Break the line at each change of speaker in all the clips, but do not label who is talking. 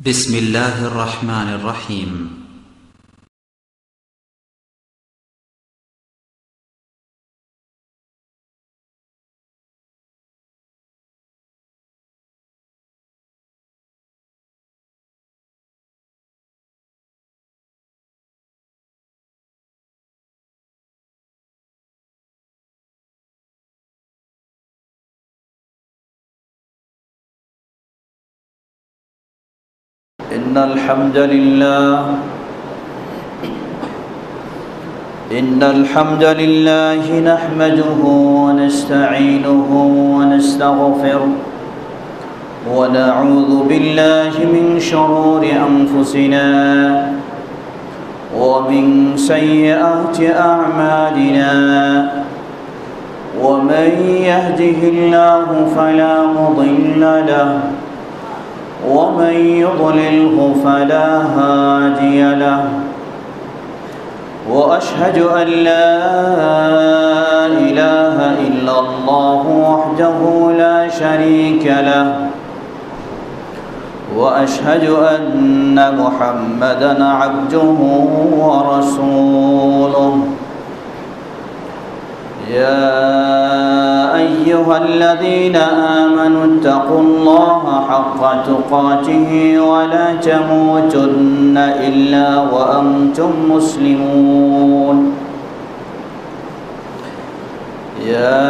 بسم الله الرحمن الرحيم.
إن الحمد لله نحمده ونستعينه ونستغفره ونعوذ بالله من شرور أنفسنا ومن سيئات أعمالنا ومن يهده الله فلا مضل له ومن يضلله فلا هادي له وأشهد أن لا إله إلا الله وحده لا شريك له وأشهد أن محمدًا عبده ورسوله يا أيها الذين آمنوا اتقوا الله حق تقاته ولا تموتن إلا وأنتم مسلمون يا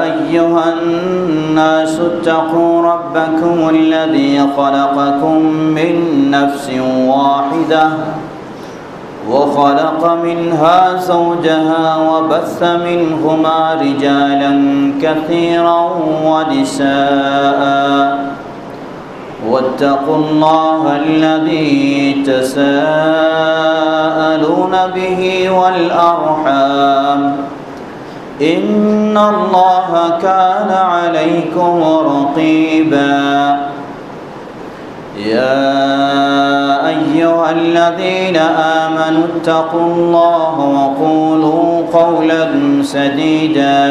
أيها الناس اتقوا ربكم الذي خلقكم من نفس واحدة وخلق منها زوجها وبث منهما رجالا كثيرا ونساء واتقوا الله الذي تساءلون به والأرحام إن الله كان عليكم رقيبا يا أيها الذين آمنوا اتقوا الله وقولوا قولا سديدا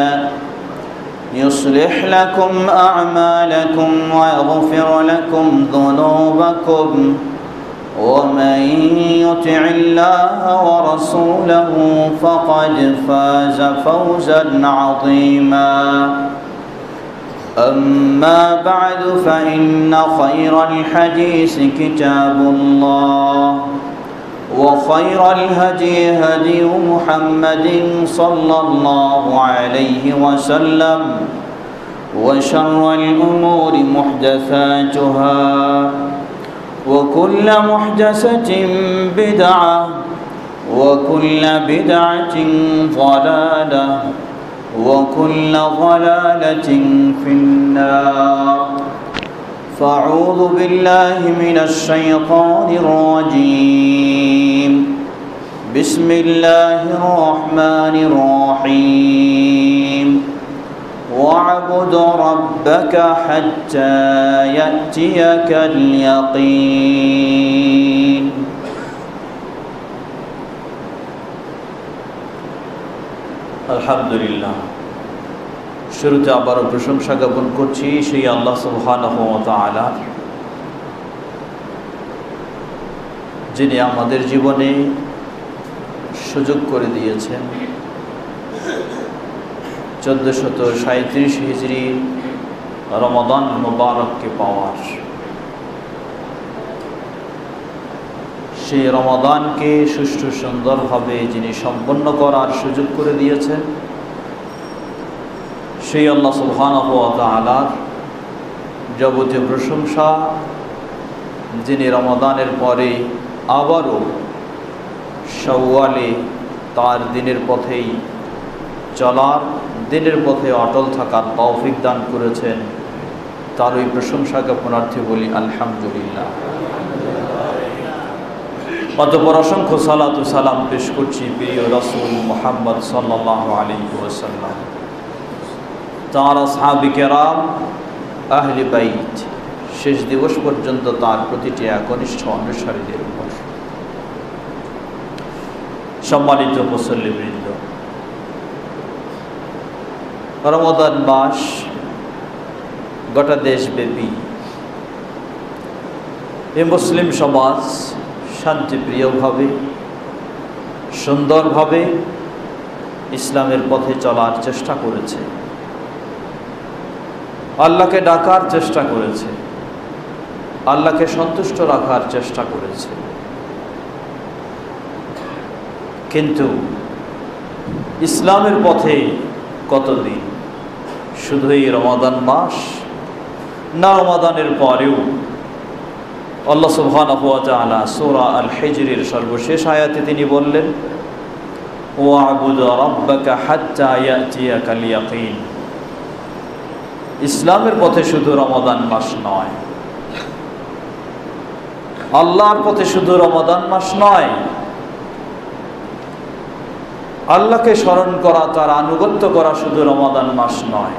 يصلح لكم أعمالكم ويغفر لكم ذنوبكم ومن يطع الله ورسوله فقد فاز فوزا عظيما أما بعد فإن خير الحديث كتاب الله وخير الهدي هدي محمد صلى الله عليه وسلم وشر الأمور محدثاتها وكل محدثة بدعة وكل بدعة ضلالة وكل ضلالة في النار فأعوذ بالله من الشيطان الرجيم بسم الله الرحمن الرحيم واعبد ربك حتى يأتيك اليقين আলহামদুলিল্লাহ। শুরুতে আবারও প্রশংসা জ্ঞাপন করছি সেই আল্লাহ সুবহানাহু ওয়া তাআলা, যিনি আমাদের জীবনে সুযোগ করে দিয়েছেন 1437 হিজরি রমাদান মুবারককে পাওয়ার। সেই রমাদানকে সুষ্ঠু সুন্দরভাবে যিনি সম্পন্ন করার সুযোগ করে দিয়েছেন সেই আল্লাহ সুবহানাহু ওয়া তাআলার যাবতীয় প্রশংসা, যিনি রমাদানের পরে আবারও শাওয়ালে তার দিনের পথেই চলার, দিনের পথে অটল থাকার তৌফিক দান করেছেন। তারই প্রশংসা জ্ঞাপনার্থে বলি আলহামদুলিল্লাহ। অতঃপর অসংখ্য সালাত ও সালাম পেশ করছি প্রিয় রাসূল মুহাম্মদ সাল্লাল্লাহু আলাইহি ওয়াসাল্লাম, তাঁর আসহাবে কেরাম, আহলে বাইত, শেষ দিবস পর্যন্ত তাঁর প্রতিটি একনিষ্ঠ অনুসারীদের উপর। সম্মানিত মুসল্লিবৃন্দ, রমাদান মাস গোটা দেশব্যাপী এই মুসলিম সমাজ শান্তিপ্রিয়ভাবে সুন্দরভাবে ইসলামের পথে চলার চেষ্টা করেছে, আল্লাহকে ডাকার চেষ্টা করেছে, আল্লাহকে সন্তুষ্ট রাখার চেষ্টা করেছে। কিন্তু ইসলামের পথে কতদিন? শুধু এই রমাদান মাস না, রমাদানের পরেও? আল্লাহ সুবহানাহু ওয়া তাআলা সূরা আল হিজরের সর্বশেষ আয়াতে তিনি বললেন, ওয়া'বুদ রাব্বাকা হাত্তা ইয়াতিয়াকাল ইয়াকিন। ইসলামের পথে শুধু রমাদান মাস নয়, আল্লাহর পথে শুধু রমাদান মাস নয়, আল্লাহকে স্মরণ করা, তার আনুগত্য করা শুধু রমাদান মাস নয়।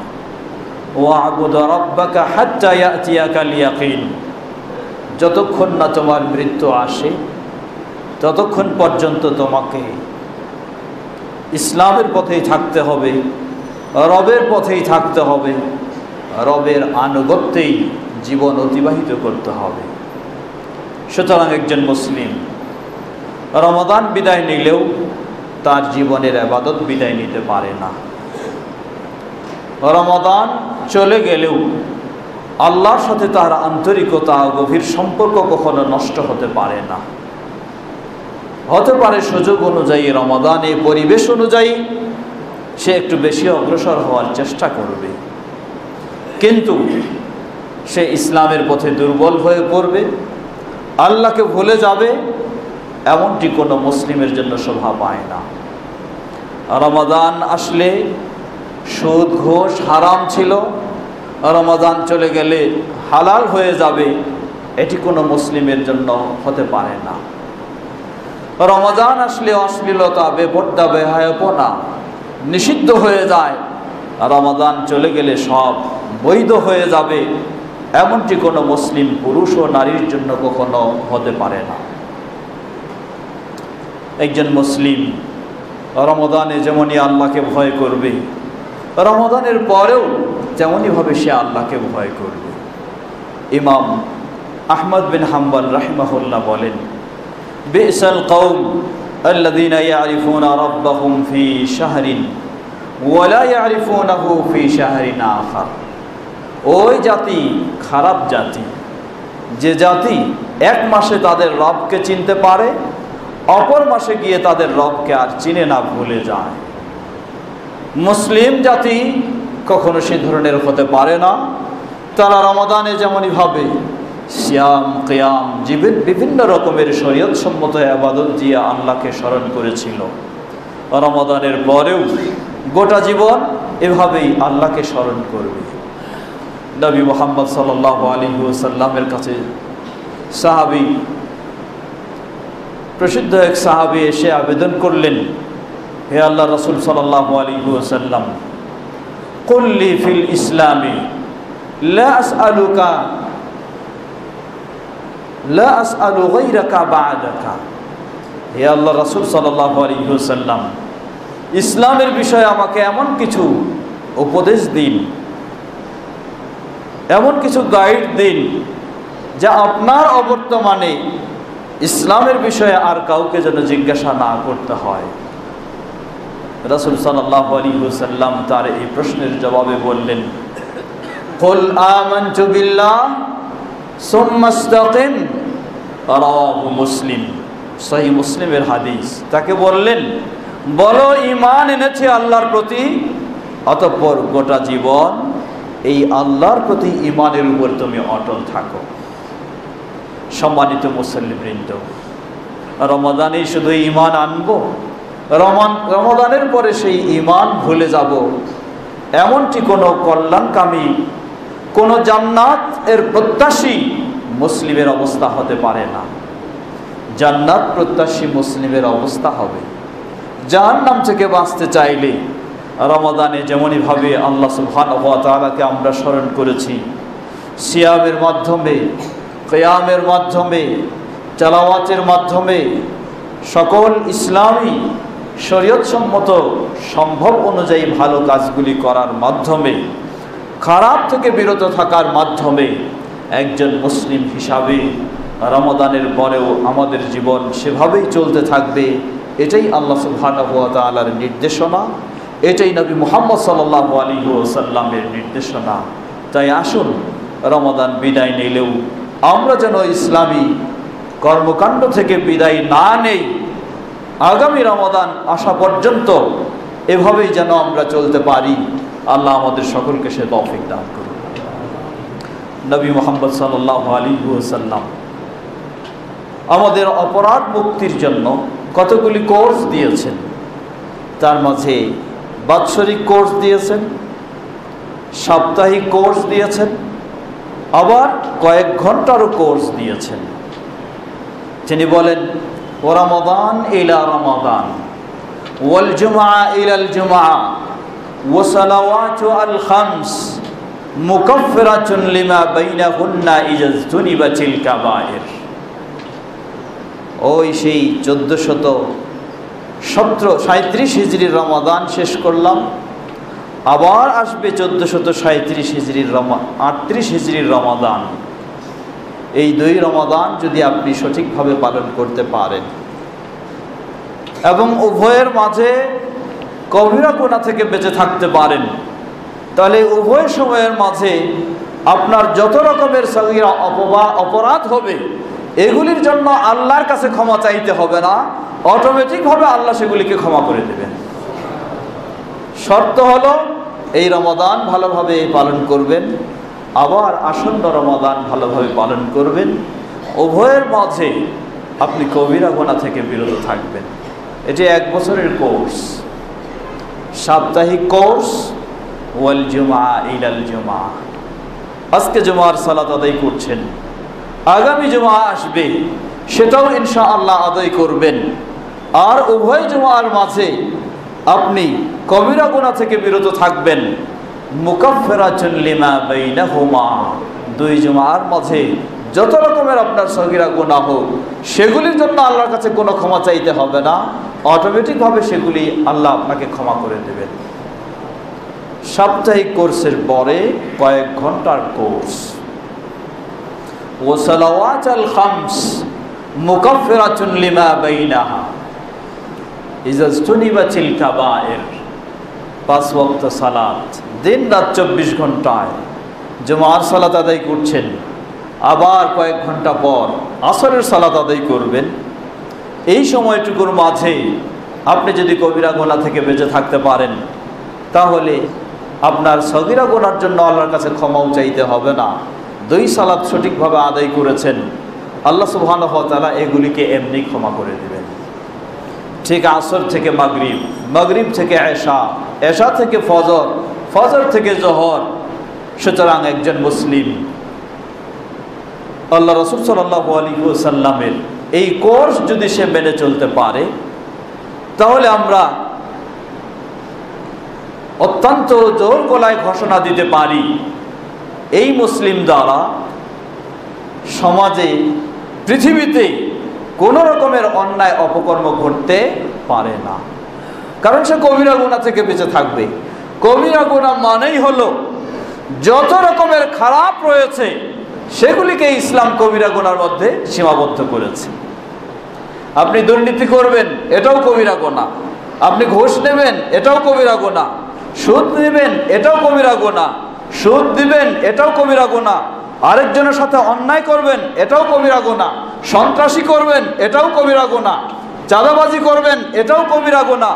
ওয়া'বুদ রাব্বাকা হাত্তা ইয়াতিয়াকাল ইয়াকিন। যতক্ষণ না তোমার মৃত্যু আসে ততক্ষণ পর্যন্ত তোমাকে ইসলামের পথেই থাকতে হবে, রবের পথেই থাকতে হবে, রবের আনুগত্যেই জীবন অতিবাহিত করতে হবে। সুতরাং একজন মুসলিম রমাদান বিদায় নিলেও তার জীবনের ইবাদত বিদায় নিতে পারে না। রমাদান চলে গেলেও আল্লাহর সাথে তার আন্তরিকতা ও গভীর সম্পর্ক কখনো নষ্ট হতে পারে না। হতে পারে সুযোগ অনুযায়ী, রমাদানে পরিবেশ অনুযায়ী সে একটু বেশি অগ্রসর হওয়ার চেষ্টা করবে, কিন্তু সে ইসলামের পথে দুর্বল হয়ে পড়বে, আল্লাহকে ভুলে যাবে, এমনটি কোনো মুসলিমের জন্য শোভা পায় না। রমাদান আসলে সুদ ঘোষ হারাম ছিল, রমাদান চলে গেলে হালাল হয়ে যাবে, এটি কোনো মুসলিমের জন্য হতে পারে না। রমাদান আসলে অশ্লীলতা, বেপর্দা, বেহায়াপনা নিষিদ্ধ হয়ে যায়, রমাদান চলে গেলে সব বৈধ হয়ে যাবে, এমনটি কোনো মুসলিম পুরুষ ও নারীর জন্য কখনো হতে পারে না। একজন মুসলিম রমাদানে যেমনই আল্লাহকে ভয় করবে, রমাদানের পরেও তেমনইভাবে সে আল্লাহকে ভয় করবে। ইমাম আহমদ বিন হাম্বল রাহিমাহুল্লাহ বলেন, বিসাল কওম আল্লাযীনা ইয়ারিফুনা রাব্বাহুম ফি শাহরিন ওয়া লা ইয়ারিফুনাহু ফি শাহরিন আখার। ওই জাতি খারাপ জাতি, যে জাতি এক মাসে তাদের রবকে চিনতে পারে, অপর মাসে গিয়ে তাদের রবকে আর চিনে না, ভুলে যায়। মুসলিম জাতি কখনো সে ধরনের হতে পারে না। তারা রমাদানে যেমনইভাবে সিয়াম, কিয়াম, বিভিন্ন রকমের শরীয়ত সম্মত ইবাদত দিয়ে আল্লাহকে স্মরণ করেছিল, রমাদানের পরেও গোটা জীবন এভাবেই আল্লাহকে স্মরণ করবে। নবী মুহাম্মদ সাল্লাল্লাহু আলাইহি ওয়াসাল্লামের কাছে সাহাবী, প্রসিদ্ধ এক সাহাবী এসে আবেদন করলেন, হে আল্লাহ রাসূল সাল্লাল্লাহু আলাইহি ওয়াসাল্লাম, কুল লি ফিল ইসলামি লা আসআলু গায়রাকা বা'দাকা। হে আল্লাহ রাসূল সাল্লাল্লাহু আলাইহি ওয়াসাল্লাম, ইসলামের বিষয়ে আমাকে এমন কিছু উপদেশ দিন, এমন কিছু গাইড দিন, যা আপনার অবর্তমানে ইসলামের বিষয়ে আর কাউকে যেন জিজ্ঞাসা না করতে হয়। রাসূল সাল্লাল্লাহু আলাইহি ওয়াসাল্লাম তার এই প্রশ্নের জবাবে বললেন, কুল আমানতু বিল্লাহ সুম্মা ইসতাকিম। রাওয়াহু মুসলিম, সহিহ মুসলিমের হাদিস। তাকে বললেন, বলো ঈমান এনেছে আল্লাহর প্রতি, অতঃপর গোটা জীবন এই আল্লাহর প্রতি ঈমানের উপর তুমি অটল থাকো। সম্মানিত মুসল্লিবৃন্দ, রমাদানে শুধু ঈমান আনবো, রমাদানের পরে সেই ঈমান ভুলে যাব, এমনটি কোনো কল্যাণকামী, কোনো জান্নাত এর প্রত্যাশী মুসলিমের অবস্থা হতে পারে না। জান্নাত প্রত্যাশী মুসলিমের অবস্থা হবে, জাহান্নাম থেকে বাঁচতে চাইলে রমাদানে যেমনইভাবে আল্লাহ সুবহানাহু ওয়া তাআলাকে আমরা স্মরণ করেছি, সিয়ামের মাধ্যমে, কিয়ামের মাধ্যমে, তেলাওয়াতের মাধ্যমে, সকল ইসলামী শরীয়ত সম্মত সম্ভব অনুযায়ী ভালো কাজগুলি করার মাধ্যমে, খারাপ থেকে বিরত থাকার মাধ্যমে একজন মুসলিম হিসাবে রমাদানের পরেও আমাদের জীবন সেভাবেই চলতে থাকবে, এটাই আল্লাহ সুবহানাহু ওয়া তাআলার নির্দেশনা, এটাই নবী মুহাম্মদ সাল্লাল্লাহু আলাইহি ওয়াসাল্লামের নির্দেশনা। তাই আসুন, রমাদান বিদায় নিলেও আমরা যেন ইসলামী কর্মকাণ্ড থেকে বিদায় না নেই, আগামী রমাদান আসা পর্যন্ত এভাবেই যেন আমরা চলতে পারি। আল্লাহ আমাদের সকলকে সে তৌফিক দান করুন। নবী মুহাম্মদ সাল্লাল্লাহু আলাইহি ওয়াসাল্লাম আমাদের অপরাধ মুক্তির জন্য কতগুলি কোর্স দিয়েছেন। তার মাঝে বাৎসরিক কোর্স দিয়েছেন, সাপ্তাহিক কোর্স দিয়েছেন, আবার কয়েক ঘন্টারও কোর্স দিয়েছেন। তিনি বলেন, ও রমাদান ইলা রমাদান ওয়াল জুমআ ইলাল জুমআ ওয়া সালাওয়াতু আল খামস মুকাফফিরাতুন লিমা বাইনাহুন্না ইজাজতুনিবাতিল কাবায়ের। ওই সেই 1437 হিজরির রমাদান শেষ করলাম, আবার আসবে 1437 হিজরির 38 হিজরির রমাদান। এই 2 রমাদান যদি আপনি সঠিকভাবে পালন করতে পারেন এবং উভয়ের মাঝে কবিরা গুনাহ থেকে বেঁচে থাকতে পারেন, তাহলে উভয় সময়ের মাঝে আপনার যত রকমের সগীরা অপরাধ হবে এগুলির জন্য আল্লাহর কাছে ক্ষমা চাইতে হবে না, অটোমেটিকভাবে আল্লাহ সেগুলিকে ক্ষমা করে দেবেন। শর্ত হলো এই রমাদান ভালোভাবে পালন করবেন, আবার আসন্ন রমাদান ভালোভাবে পালন করবেন। উভয়ের মাঝে আপনি কবিরা গুনাহ থেকে বিরত থাকবেন। এটি 1 বছরের কোর্স, সাপ্তাহিক কোর্স। ওয়াল জুমআ ইলাল জুমআ, আজকে জুমার সালাত আদায় করছেন, আগামী জুমা আসবে সেটাও ইনশাআল্লাহ আদায় করবেন। আর উভয় জুমার মাঝে আপনি কবিরা গুনাহ থেকে বিরত থাকবেন। মুকাফফিরাতুন লিমা বাইনাহুমা, 2 জুমার মাঝে যত রকমের আপনার সগীরা গুনাহ হোক সেগুলির জন্য আল্লাহর কাছে কোনো ক্ষমা চাইতে হবে না, অটোমেটিকভাবে সেগুলি আল্লাহ আপনাকে ক্ষমা করে দেবেন। সাপ্তাহিক কোর্সের পরে কয়েক ঘন্টার কোর্স। ওয়া সালাওয়াতুল খামস মুকাফফিরাতুন লিমা বাইনাহা ইজাজতুনিবাতিল কাবায়ের। 5 ওয়াক্ত সালাত, দিন রাত 24 ঘন্টায় জুমার সালাত আদায় করছেন, আবার কয়েক ঘন্টা পর আসরের সালাত আদায় করবেন। এই সময়টুকুর মাঝে আপনি যদি কবিরা গুনাহ থেকে বেঁচে থাকতে পারেন, তাহলে আপনার সগীরা গুনার জন্য আল্লাহর কাছে ক্ষমাও চাইতে হবে না। 2 সালাত সঠিকভাবে আদায় করেছেন, আল্লাহ সুবহানাহু ওয়া তাআলা এগুলিকে এমনি ক্ষমা করে দেবেন। ঠিক আসর থেকে মাগরিব, মাগরিব থেকে এশা, এশা থেকে ফজর, ফজর থেকে জোহর। সুতরাং একজন মুসলিম আল্লাহ রাসূল সাল্লাল্লাহু আলাইহি ওয়াসাল্লামের এই কোর্স যদি সে মেনে চলতে পারে, তাহলে আমরা অত্যন্ত জোর গলায় ঘোষণা দিতে পারি, এই মুসলিম দ্বারা সমাজে, পৃথিবীতে কোনো রকমের অন্যায় অপকর্ম ঘটতে পারে না। কারণ সে কবিরা গুনাহ থেকে বেঁচে থাকবে। কবিরা গুনাহ মানেই হলো যত রকমের খারাপ রয়েছে সেগুলিকে ইসলাম কবিরা গুনাহর মধ্যে সীমাবদ্ধ করেছে। আপনি দুর্নীতি করবেন, এটাও কবিরা গুনাহ। আপনি ঘুষ নেবেন, এটাও কবিরা গুনাহ। সুদ নেবেন, এটাও কবিরা গুনাহ। সুদ দিবেন, এটাও কবিরা গুনাহ। আরেকজনের সাথে অন্যায় করবেন, এটাও কবিরা গুনাহ। সন্ত্রাসী করবেন, এটাও কবিরা গুনাহ। চাঁদাবাজি করবেন, এটাও কবিরা গুনাহ।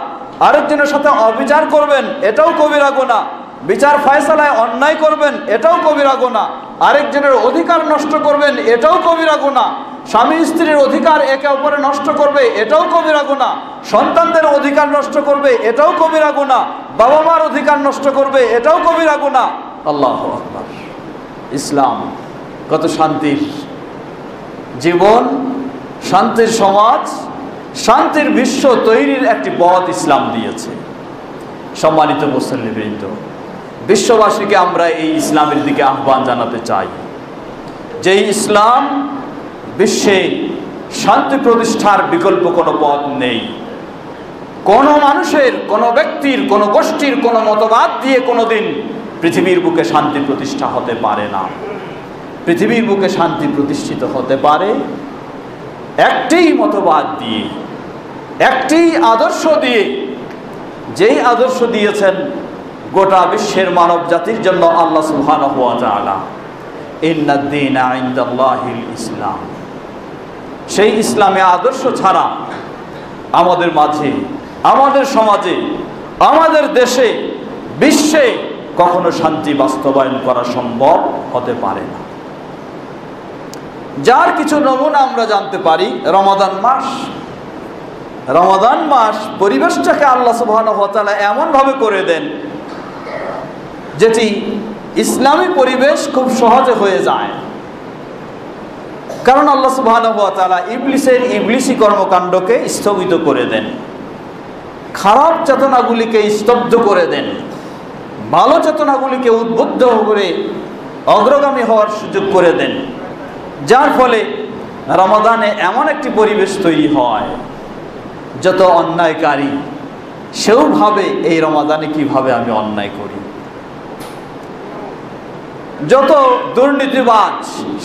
আরেকজনের সাথে অবিচার করবেন, এটাও কবিরা গুনাহ। বিচার ফায়সালায় অন্যায় করবেন, এটাও কবিরা গুনাহ। আরেকজনের অধিকার নষ্ট করবেন, এটাও কবিরা গুনাহ। স্বামী স্ত্রীর অধিকার একে অপরে নষ্ট করবে, এটাও কবিরা গুনাহ। সন্তানদের অধিকার নষ্ট করবে, এটাও কবিরা গুনাহ। বাবা মার অধিকার নষ্ট করবে, এটাও কবিরা গুনাহ। আল্লাহু আকবার। ইসলাম কত শান্তির জীবন, শান্তির সমাজ, শান্তির বিশ্ব তৈরির একটি পথ ইসলাম দিয়েছে। সম্মানিত মুসল্লিবৃন্দ, বিশ্ববাসীকে আমরা এই ইসলামের দিকে আহ্বান জানাতে চাই, যে ইসলাম বিশ্বে শান্তি প্রতিষ্ঠার বিকল্প কোনো পথ নেই। কোনো মানুষের, কোনো ব্যক্তির, কোনো গোষ্ঠীর কোনো মতবাদ দিয়ে কোনোদিন পৃথিবীর বুকে শান্তি প্রতিষ্ঠা হতে পারে না। পৃথিবীর বুকে শান্তি প্রতিষ্ঠিত হতে পারে একটি মতবাদ দিয়ে, একটি আদর্শ দিয়ে, যেই আদর্শ দিয়েছেন গোটা বিশ্বের মানব জাতির জন্য আল্লাহ সুবহানাহু ওয়া তাআলা, ইন্নাদ-দীনা ইনদাল্লাহিল ইসলাম। সেই ইসলামী আদর্শ ছাড়া আমাদের মাঝে, আমাদের সমাজে, আমাদের দেশে, বিশ্বে কখনো শান্তি বাস্তবায়ন করা সম্ভব হতে পারে না। যার কিছু নমুনা আমরা জানতে পারি, রমাদান মাস। রমাদান মাস পরিবেশটাকে আল্লাহ সুবহানাহু ওয়া তাআলা এমনভাবে করে দেন যেটি ইসলামী পরিবেশ খুব সহজে হয়ে যায়। কারণ আল্লাহ সুবহানাহু ওয়া তাআলা ইবলিসের ইবলিসি কর্মকাণ্ডকে স্থগিত করে দেন, খারাপ চেতনাগুলিকে স্তব্ধ করে দেন, ভালো চেতনাগুলিকে উদ্বুদ্ধ করে অগ্রগামী হওয়ার সুযোগ করে দেন। যার ফলে রমাদানে এমন একটি পরিবেশ তৈরি হয়, যত অন্যায়কারী সেও ভাবে এই রমাদানে কিভাবে আমি অন্যায় করি, যত দুর্নীতিবাজ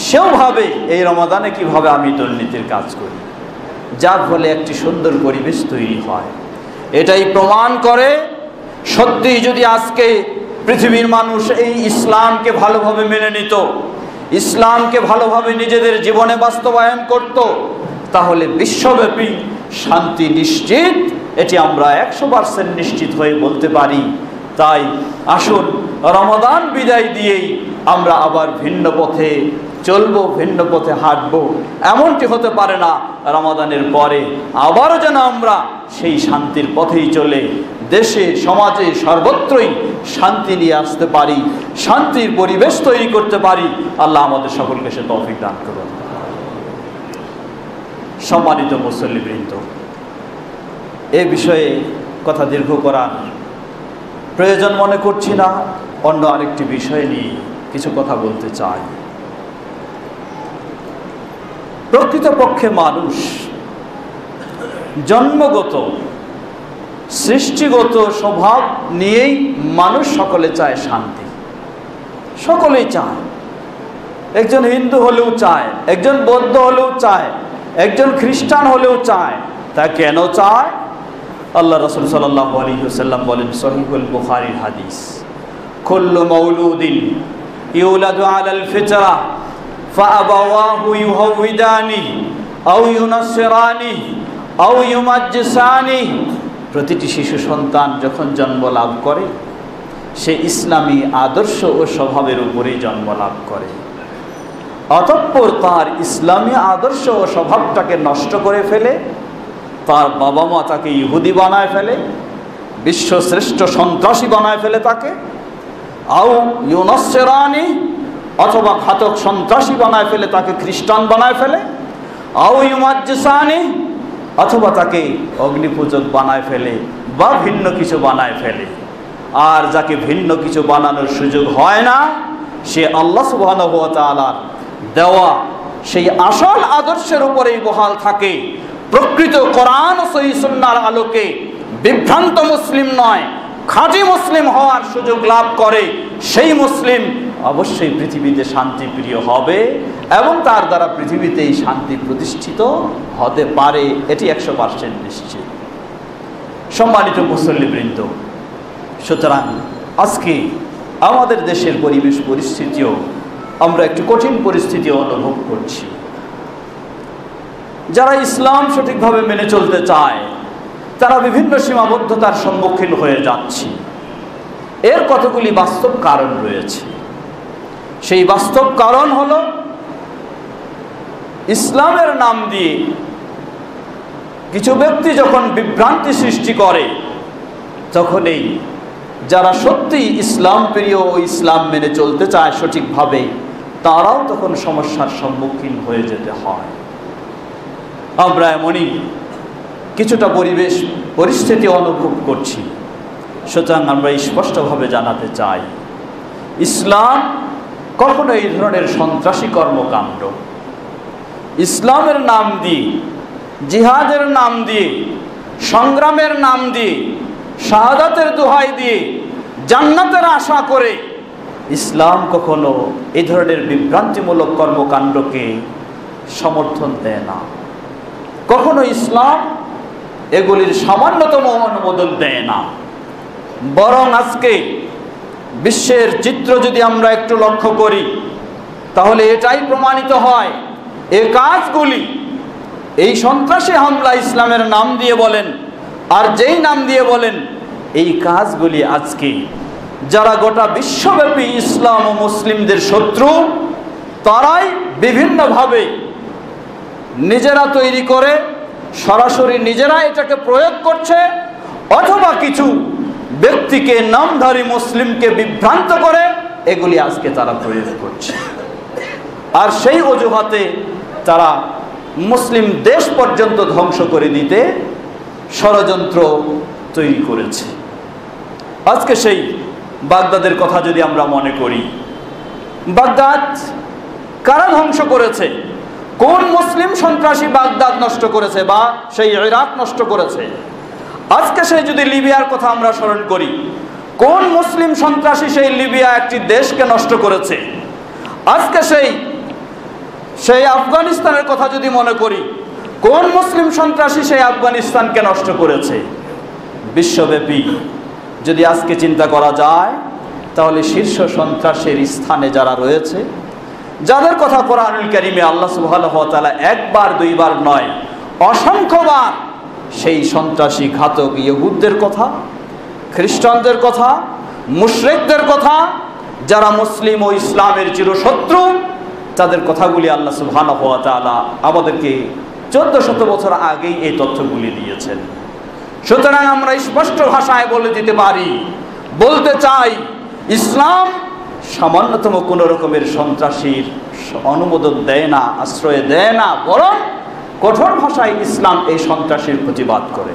সেও ভাবে এই রমাদানে কিভাবে আমি দুর্নীতির কাজ করি। যার ফলে একটি সুন্দর পরিবেশ তৈরি হয়। এটাই প্রমাণ করে সত্যি যদি আজকে পৃথিবীর মানুষ এই ইসলামকে ভালোভাবে মেনে নিত, ইসলামকে ভালোভাবে নিজেদের জীবনে বাস্তবায়ন করত, তাহলে বিশ্বব্যাপী শান্তি নিশ্চিত। এটি আমরা 100% নিশ্চিত হয়ে বলতে পারি। তাই আসুন রমাদান বিদায় দিয়েই আমরা আবার ভিন্ন পথে চলবো, ভিন্ন পথে হাঁটবো। এমনটি হতে পারে না রমাদানের পরে আবারও যেন আমরা সেই শান্তির পথেই চলে দেশে, সমাজে, সর্বত্রই শান্তি নিয়ে আসতে পারি, শান্তির পরিবেশ তৈরি করতে পারি। আল্লাহ আমাদের সকলকে সে তৌফিক দান করুন। সম্মানিত মুসল্লিবৃন্দ, এ বিষয়ে কথা দীর্ঘ করার প্রয়োজন মনে করছি না। অন্য আরেকটি বিষয় নিয়ে কিছু কথা বলতে চাই। প্রকৃতপক্ষে মানুষ জন্মগত সৃষ্টিগত স্বভাব নিয়েই মানুষ সকলে চায় শান্তি, সকলেই চায়। একজন হিন্দু হলেও চায়, একজন বৌদ্ধ হলেও চায়, একজন খ্রিস্টান হলেও চায়। তা কেন চায়? আল্লাহ রাসূল সাল্লাল্লাহু আলাইহি ওয়াসাল্লাম বলেন, সহিহুল বুখারীর হাদিস, কুল্লু মাউলুদিন ইউলাদু আলাল ফিতরা ফাআবাওয়াহু ইউহাউইদানি আও ইউনাসসিরানি আও ইউমাজ্জিসানি। প্রতিটি শিশু সন্তান যখন জন্ম লাভ করে সে ইসলামী আদর্শ ও স্বভাবের উপরেই জন্ম লাভ করে। অতঃপর তার ইসলামী আদর্শ ও স্বভাবটাকে নষ্ট করে ফেলে তার বাবা মা তাকে ইহুদি বানায় ফেলে, বিশ্বশ্রেষ্ঠ সন্ত্রাসী বানায় ফেলে তাকে, আও ইউনাসসিরানি অথবা ঘাতক সন্ত্রাসী বানায় ফেলে তাকে খ্রিস্টান বানায় ফেলে, আও ইউমাজ্জিসানি অথবা তাকে অগ্নিপূজক বানায় ফেলে বা ভিন্ন কিছু বানায় ফেলে। আর যাকে ভিন্ন কিছু বানানোর সুযোগ হয় না, সে আল্লাহ সুবহানাহু ওয়া তাআলার দেওয়া সেই আসল আদর্শের উপরেই বহাল থাকে। প্রকৃত কোরআন ও সহিহ সুন্নাহর আলোকে বিভ্রান্ত মুসলিম নয়, খাঁটি মুসলিম হওয়ার সুযোগ লাভ করে। সেই মুসলিম অবশ্যই পৃথিবীতে শান্তিপ্রিয় হবে এবং তার দ্বারা পৃথিবীতেই শান্তি প্রতিষ্ঠিত হতে পারে, এটি 100% নিশ্চিত। সম্মানিত মুসল্লিবৃন্দ, সুতরাং আজকে আমাদের দেশের পরিবেশ পরিস্থিতিও আমরা একটি কঠিন পরিস্থিতি অনুভব করছি। যারা ইসলাম সঠিকভাবে মেনে চলতে চায় তারা বিভিন্ন সীমাবদ্ধতার সম্মুখীন হয়ে যাচ্ছে। এর কতগুলি বাস্তব কারণ রয়েছে। সেই বাস্তব কারণ হলো ইসলামের নাম দিয়ে কিছু ব্যক্তি যখন বিভ্রান্তি সৃষ্টি করে, তখনই যারা সত্যি ইসলাম প্রিয় ও ইসলাম মেনে চলতে চায় সঠিকভাবে, তারাও তখন সমস্যার সম্মুখীন হয়ে যেতে হয়। আমরা এমনই কিছুটা পরিবেশ পরিস্থিতি অনুভব করছি। সুতরাং আমরা স্পষ্টভাবে জানাতে চাই, ইসলাম কখনো এই ধরনের সন্ত্রাসী কর্মকাণ্ড, ইসলামের নাম দিয়ে, জিহাদের নাম দিয়ে, সংগ্রামের নাম দিয়ে, শাহাদাতের দোহাই দিয়ে, জান্নাতের আশা করে ইসলাম কখনো এই ধরনের বিভ্রান্তিমূলক কর্মকাণ্ডকে সমর্থন দেয় না। কখনো ইসলাম এগুলির সামান্যতম অনুমোদন দেয় না। বরং আজকে বিশ্বের চিত্র যদি আমরা একটু লক্ষ্য করি, তাহলে এটাই প্রমাণিত হয় এই কাজগুলি, এই সন্ত্রাসী হামলা ইসলামের নাম দিয়ে বলেন আর যেই নাম দিয়ে বলেন, এই কাজগুলি আজকে যারা গোটা বিশ্বব্যাপী ইসলাম ও মুসলিমদের শত্রু, তারাই বিভিন্নভাবে নিজেরা তৈরি করে সরাসরি নিজেরা এটাকে প্রয়োগ করছে, অথবা কিছু ব্যক্তিকে নামধারী মুসলিমকে বিভ্রান্ত করে এগুলি আজকে তারা প্রয়োগ করছে। আর সেই অজুহাতে তারা মুসলিম দেশ পর্যন্ত ধ্বংস করে দিতে ষড়যন্ত্র তৈরি করেছে। আজকে সেই বাগদাদের কথা যদি আমরা মনে করি, বাগদাদ কারা ধ্বংস করেছে? কোন মুসলিম সন্ত্রাসী বাগদাদ নষ্ট করেছে বা সেই ইরাক নষ্ট করেছে? আজকে সেই যদি লিবিয়ার কথা আমরা স্মরণ করি, কোন মুসলিম সন্ত্রাসী সেই লিবিয়া একটি দেশকে নষ্ট করেছে? আজকে সেই আফগানিস্তানের কথা যদি মনে করি, কোন মুসলিম সন্ত্রাসী সেই আফগানিস্তানকে নষ্ট করেছে? বিশ্বব্যাপী যদি আজকে চিন্তা করা যায়, তাহলে শীর্ষ সন্ত্রাসের স্থানে যারা রয়েছে, যাদের কথা কোরআনুল কারীমে আল্লাহ সুবহানাহু ওয়া তাআলা একবার দুইবার নয় অসংখ্যবার সেই সন্ত্রাসী ঘাতক ইহুদদের কথা, খ্রিস্টানদের কথা, মুশরিকদের কথা, যারা মুসলিম ও ইসলামের চিরশত্রু, তাদের কথাগুলি আল্লাহ সুবহানাহু ওয়া তাআলা আমাদেরকে 1400 বছর আগেই এই তথ্যগুলি দিয়েছেন। সুতরাং আমরা স্পষ্ট ভাষায় বলে দিতে পারি, বলতে চাই, ইসলাম সামান্যতম কোন রকমের সন্ত্রাসীর অনুমোদন দেয় না, আশ্রয় দেয় না, বরং কঠোর ভাষায় ইসলাম এই সন্ত্রাসীর প্রতিবাদ করে।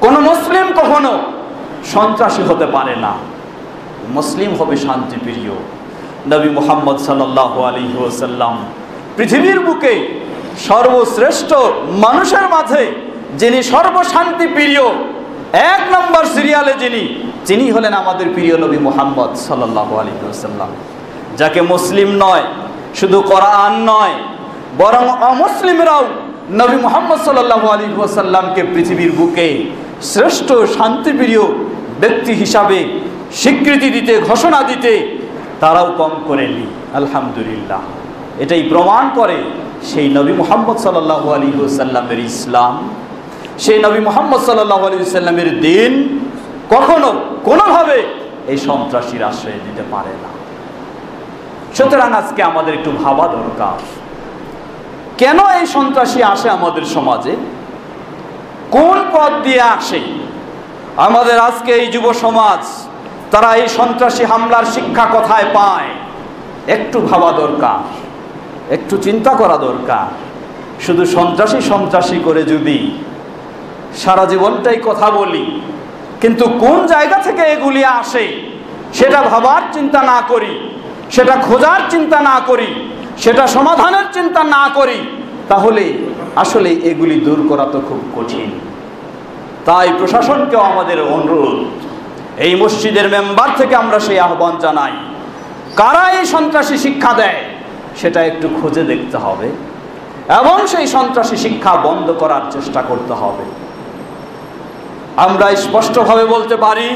কোন মুসলিম কখনো সন্ত্রাসী হতে পারে না। মুসলিম হবে শান্তিপ্রিয়। নবী মুহাম্মদ সাল্লাল্লাহু আলাইহি ওয়াসাল্লাম পৃথিবীর বুকে সর্বশ্রেষ্ঠ মানুষের মাঝে যিনি সর্বশান্তিপ্রিয়, এক নম্বর সিরিয়ালে যিনি হলেন আমাদের প্রিয় নবী মুহাম্মদ সাল্লাল্লাহু আলাইহি ওয়াসাল্লাম, যাকে মুসলিম নয়, শুধু কোরআন নয়, বরং অমুসলিমরাও নবী মুহাম্মদ সাল্লাল্লাহু আলাইহি ওয়াসাল্লামকে পৃথিবীর বুকে শ্রেষ্ঠ শান্তিপ্রিয় ব্যক্তি হিসাবে স্বীকৃতি দিতে, ঘোষণা দিতে তারাও কম করেনি। আলহামদুলিল্লাহ, এটাই প্রমাণ করে সেই নবী মুহাম্মদ সাল্লাল্লাহু আলাইহি ওয়াসাল্লামের ইসলাম, সেই নবী মুহাম্মদ সাল্লাল্লাহু আলাইহি ওয়াসাল্লামের দিন কখনো কোনোভাবে এই সন্ত্রাসীর আশ্রয় দিতে পারে না। সুতরাং আজকে আমাদের একটু ভাবা দরকার, কেন এই সন্ত্রাসী আসে আমাদের সমাজে, কোন পথ দিয়ে আসে? আমাদের আজকে এই যুব সমাজ, তারা এই সন্ত্রাসী হামলার শিক্ষা কোথায় পায়? একটু ভাবা দরকার, একটু চিন্তা করা দরকার। শুধু সন্ত্রাসী করে যদি সারা জীবনটাই কথা বলি, কিন্তু কোন জায়গা থেকে এগুলি আসে সেটা ভাবার চিন্তা না করি, সেটা খোঁজার চিন্তা না করি, সেটা সমাধানের চিন্তা না করি, তাহলে আসলে এগুলি দূর করা তো খুব কঠিন। তাই প্রশাসনকেও আমাদের অনুরোধ, এই মসজিদের মেম্বার থেকে আমরা সেই আহ্বান জানাই, কারা এই সন্ত্রাসী শিক্ষা দেয় সেটা একটু খুঁজে দেখতে হবে এবং সেই সন্ত্রাসী শিক্ষা বন্ধ করার চেষ্টা করতে হবে। আমরা স্পষ্টভাবে বলতে পারি,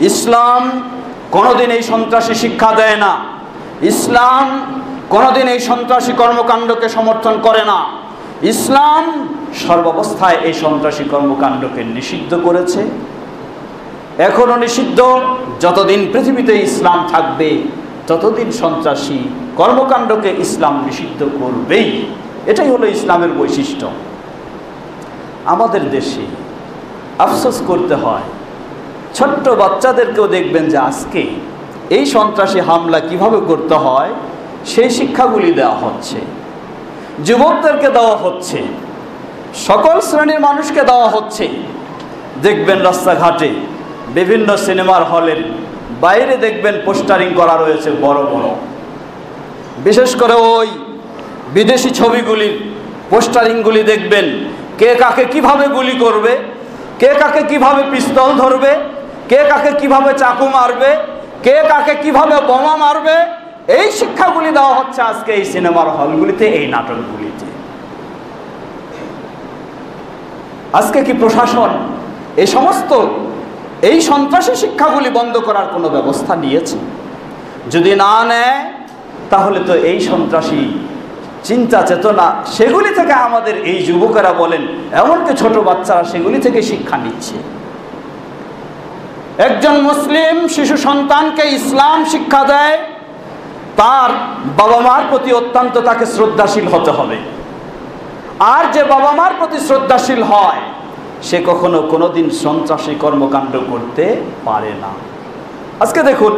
ইসলাম কোনোদিন এই সন্ত্রাসী শিক্ষা দেয় না, ইসলাম কোনোদিন এই সন্ত্রাসী কর্মকাণ্ডকে সমর্থন করে না। ইসলাম সর্বাবস্থায় এই সন্ত্রাসী কর্মকাণ্ডকে নিষিদ্ধ করেছে, এখনো নিষিদ্ধ। যতদিন পৃথিবীতে ইসলাম থাকবে ততদিন সন্ত্রাসী কর্মকাণ্ডকে ইসলাম নিষিদ্ধ করবেই। এটাই হলো ইসলামের বৈশিষ্ট্য। আমাদের দেশে আফসোস করতে হয়, ছোট্ট বাচ্চাদেরকেও দেখবেন যে আজকে এই সন্ত্রাসী হামলা কিভাবে করতে হয় সেই শিক্ষাগুলি দেওয়া হচ্ছে, যুবকদেরকে দেওয়া হচ্ছে, সকল শ্রেণীর মানুষকে দেওয়া হচ্ছে। দেখবেন রাস্তাঘাটে, বিভিন্ন সিনেমার হলের বাইরে দেখবেন পোস্টারিং করা রয়েছে বড় বড়, বিশেষ করে ওই বিদেশি ছবিগুলির পোস্টারিংগুলি দেখবেন, কে কাকে কিভাবে গুলি করবে, কে কাকে কিভাবে পিস্তল ধরবে, কে কাকে কিভাবে চাকু মারবে, কে কাকে কিভাবে বোমা মারবে, এই শিক্ষাগুলি দেওয়া হচ্ছে আজকে এই সিনেমার হলগুলিতে, এই নাটকগুলিতে। আজকে কি প্রশাসন এই সমস্ত এই সন্ত্রাসী শিক্ষাগুলি বন্ধ করার কোনো ব্যবস্থা নিয়েছে? যদি না নেয় তাহলে তো এই সন্ত্রাসী চিন্তা চেতনা সেগুলি থেকে আমাদের এই যুবকেরা বলেন, এমনকি ছোট বাচ্চারা সেগুলি থেকে শিক্ষা নিচ্ছে। একজন মুসলিম শিশু সন্তানকে ইসলাম শিক্ষা দেয়, তার বাবা মার প্রতি অত্যন্ত তাকে শ্রদ্ধাশীল হতে হবে। আর যে বাবা মার প্রতি শ্রদ্ধাশীল হয় সে কখনো কোনোদিন সন্ত্রাসী কর্মকাণ্ড করতে পারে না। আজকে দেখুন,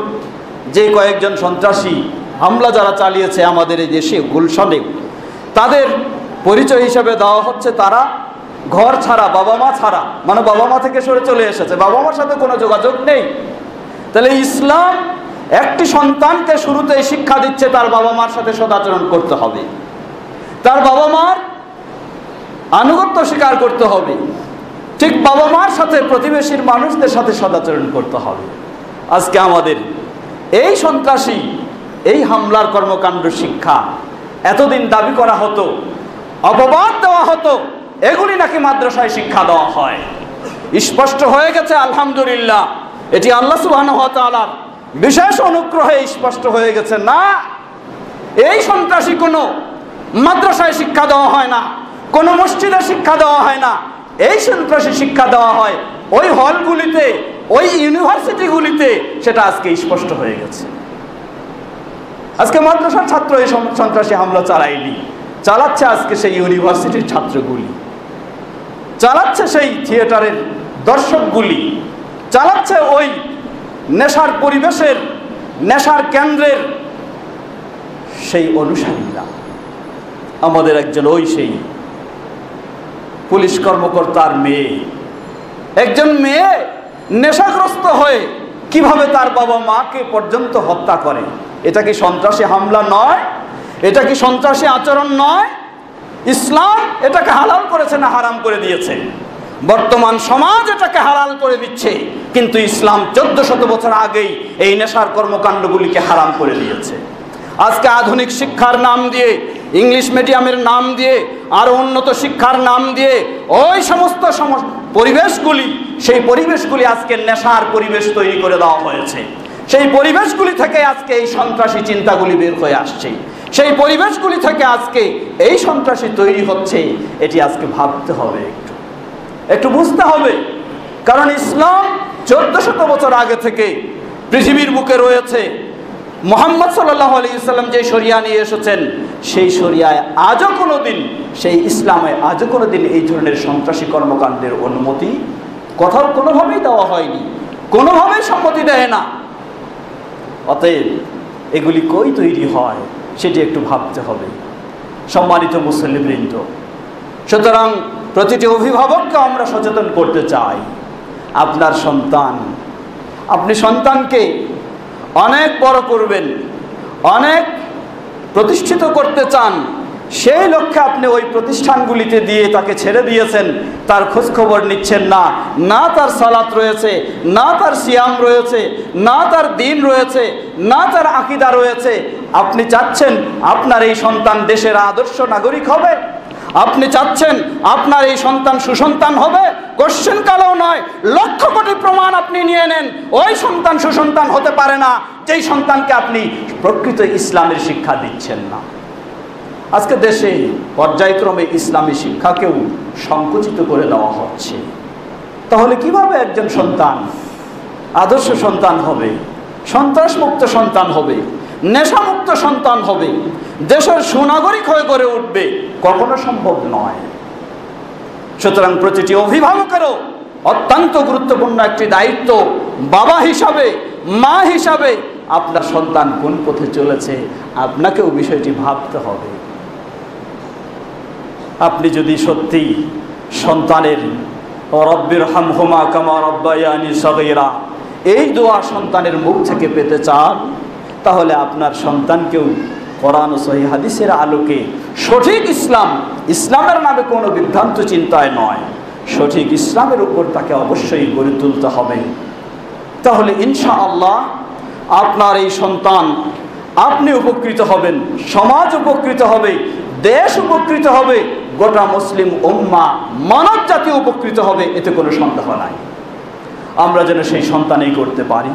যে কয়েকজন সন্ত্রাসী হামলা যারা চালিয়েছে আমাদের এই দেশে গুলশানে, তাদের পরিচয় হিসেবে দেওয়া হচ্ছে তারা ঘর ছাড়া, বাবা মা ছাড়া, মানে বাবা মা থেকে সরে চলে এসেছে, বাবা মার সাথে কোনো যোগাযোগ নেই। তাহলে ইসলাম একটি সন্তানকে শুরুতেই শিক্ষা দিচ্ছে তার বাবা মার সাথে সদাচরণ করতে হবে, তার বাবা মার আনুগত্য স্বীকার করতে হবে, ঠিক বাবা মার সাথে প্রতিবেশীর মানুষদের সাথে সদাচরণ করতে হবে। আজকে আমাদের এই সন্ত্রাসী এই হামলার কর্মকাণ্ড শিক্ষা এতদিন দাবি করা হতো, অপবাদ দেওয়া হতো, এগুলি নাকি মাদ্রাসায় শিক্ষা দেওয়া হয়। স্পষ্ট হয়ে গেছে আলহামদুলিল্লাহ, এটি আল্লাহ সুবহানাহু ওয়া তাআলার বিশেষ অনুগ্রহে স্পষ্ট হয়ে গেছে। না, এই সন্ত্রাসী কোনো মাদ্রাসায় শিক্ষা দেওয়া হয় না, কোনো মসজিদে শিক্ষা দেওয়া হয় না, এই সন্ত্রাসী শিক্ষা দেওয়া হয় ওই হলগুলিতে, ওই ইউনিভার্সিটিগুলিতে। সেটা আজকে স্পষ্ট হয়ে গেছে। আজকে মাদ্রাসার ছাত্র এই সন্ত্রাসী হামলা চালায়নি, চালাচ্ছে আজকে সেই ইউনিভার্সিটির ছাত্রগুলি, চালাচ্ছে সেই থিয়েটারের দর্শকগুলি, চালাচ্ছে ওই নেশার পরিবেশের, নেশার কেন্দ্রের সেই অনুসারীরা। আমাদের একজন ওই সেই পুলিশ কর্মকর্তার মেয়ে, একজন মেয়ে নেশাগ্রস্ত হয়ে কিভাবে তার বাবা মাকে পর্যন্ত হত্যা করে, এটা কি সন্ত্রাসী হামলা নয়? এটা কি সন্ত্রাসী আচরণ নয়? ইসলাম এটাকে হালাল করেছে না হারাম করে দিয়েছে? বর্তমান সমাজ এটাকে হালাল করে দিচ্ছে, কিন্তু ইসলাম 1400 বছর আগেই এই নেশার কর্মকাণ্ডগুলিকে হারাম করে দিয়েছে। আজকে আধুনিক শিক্ষার নাম দিয়ে, ইংলিশ মিডিয়ামের নাম দিয়ে, আর উন্নত শিক্ষার নাম দিয়ে ওই সমস্ত পরিবেশগুলি, সেই পরিবেশগুলি আজকে নেশার পরিবেশ তৈরি করে দেওয়া হয়েছে। সেই পরিবেশগুলি থেকে আজকে এই সন্ত্রাসী চিন্তাগুলি বের হয়ে আসছে, সেই পরিবেশগুলি থেকে আজকে এই সন্ত্রাসী তৈরি হচ্ছে। এটি আজকে ভাবতে হবে, একটু বুঝতে হবে। কারণ ইসলাম 1400 বছর আগে থেকে পৃথিবীর বুকে রয়েছে। মুহাম্মদ সাল্লাল্লাহু আলাইহি ওয়াসাল্লাম যে শরিয়া নিয়ে এসেছেন, সেই শরিয়ায় আজও কোনো দিন, সেই ইসলামে আজও কোনো দিন এই ধরনের সন্ত্রাসী কর্মকাণ্ডের অনুমতি কোথাও কোনোভাবেই দেওয়া হয়নি, কোনোভাবেই সম্মতি দেয় না। অতএব এগুলি কই তৈরি হয় সেটি একটু ভাবতে হবে, সম্মানিত মুসল্লিবৃন্দ। সুতরাং প্রতিটি অভিভাবককে আমরা সচেতন করতে চাই। আপনার সন্তান, আপনি সন্তানকে অনেক বড় করবেন, অনেক প্রতিষ্ঠিত করতে চান, সেই লক্ষ্যে আপনি ওই প্রতিষ্ঠানগুলিতে দিয়ে তাকে ছেড়ে দিয়েছেন, তার খোঁজখবর নিচ্ছেন না, না তার সালাত রয়েছে, না তার সিয়াম রয়েছে, না তার দিন রয়েছে, না তার আকীদা রয়েছে। আপনি চাচ্ছেন আপনার এই সন্তান দেশের আদর্শ নাগরিক হবে? আপনি চাচ্ছেন আপনার এই সন্তান সুসন্তান হবে? কোশ্চেন কালেও নয়, লক্ষ কোটি প্রমাণ আপনি নিয়ে নেন, ওই সন্তান সুসন্তান হতে পারে না যেই সন্তানকে আপনি প্রকৃত ইসলামের শিক্ষা দিচ্ছেন না। আজকে দেশে পর্যায়ক্রমে ইসলামী শিক্ষাকেও সংকুচিত করে দেওয়া হচ্ছে। তাহলে কিভাবে একজন সন্তান আদর্শ সন্তান হবে, সন্ত্রাসমুক্ত সন্তান হবে, নেশামুক্ত সন্তান হবে, দেশের সুনাগরিক হয়ে গড়ে উঠবে? কখনো সম্ভব নয়। সুতরাং প্রতিটি অভিভাবকেরও অত্যন্ত গুরুত্বপূর্ণ একটি দায়িত্ব, বাবা হিসাবে, মা হিসাবে আপনার সন্তান কোন পথে চলেছে আপনাকেও বিষয়টি ভাবতে হবে। আপনি যদি সত্যি সন্তানের রব্বির হামহুমা কামা রব্বায়ানি সগীরা এই দোয়া সন্তানের মুখ থেকে পেতে চান, তাহলে আপনার সন্তানকেও কোরআন ও সহিহ হাদিসের আলোকে সঠিক ইসলাম, ইসলামের নামে কোনো বিভ্রান্ত চিন্তায় নয়, সঠিক ইসলামের উপর তাকে অবশ্যই গড়ে তুলতে হবে। তাহলে ইনশাআল্লাহ আপনার এই সন্তান, আপনি উপকৃত হবেন, সমাজ উপকৃত হবে, দেশ উপকৃত হবে, গোটা মুসলিম উম্মাহ মানব জাতি উপকৃত হবে, এতে কোনো সন্দেহ নাই। আমরা যেন সেই সন্তানই করতে পারি।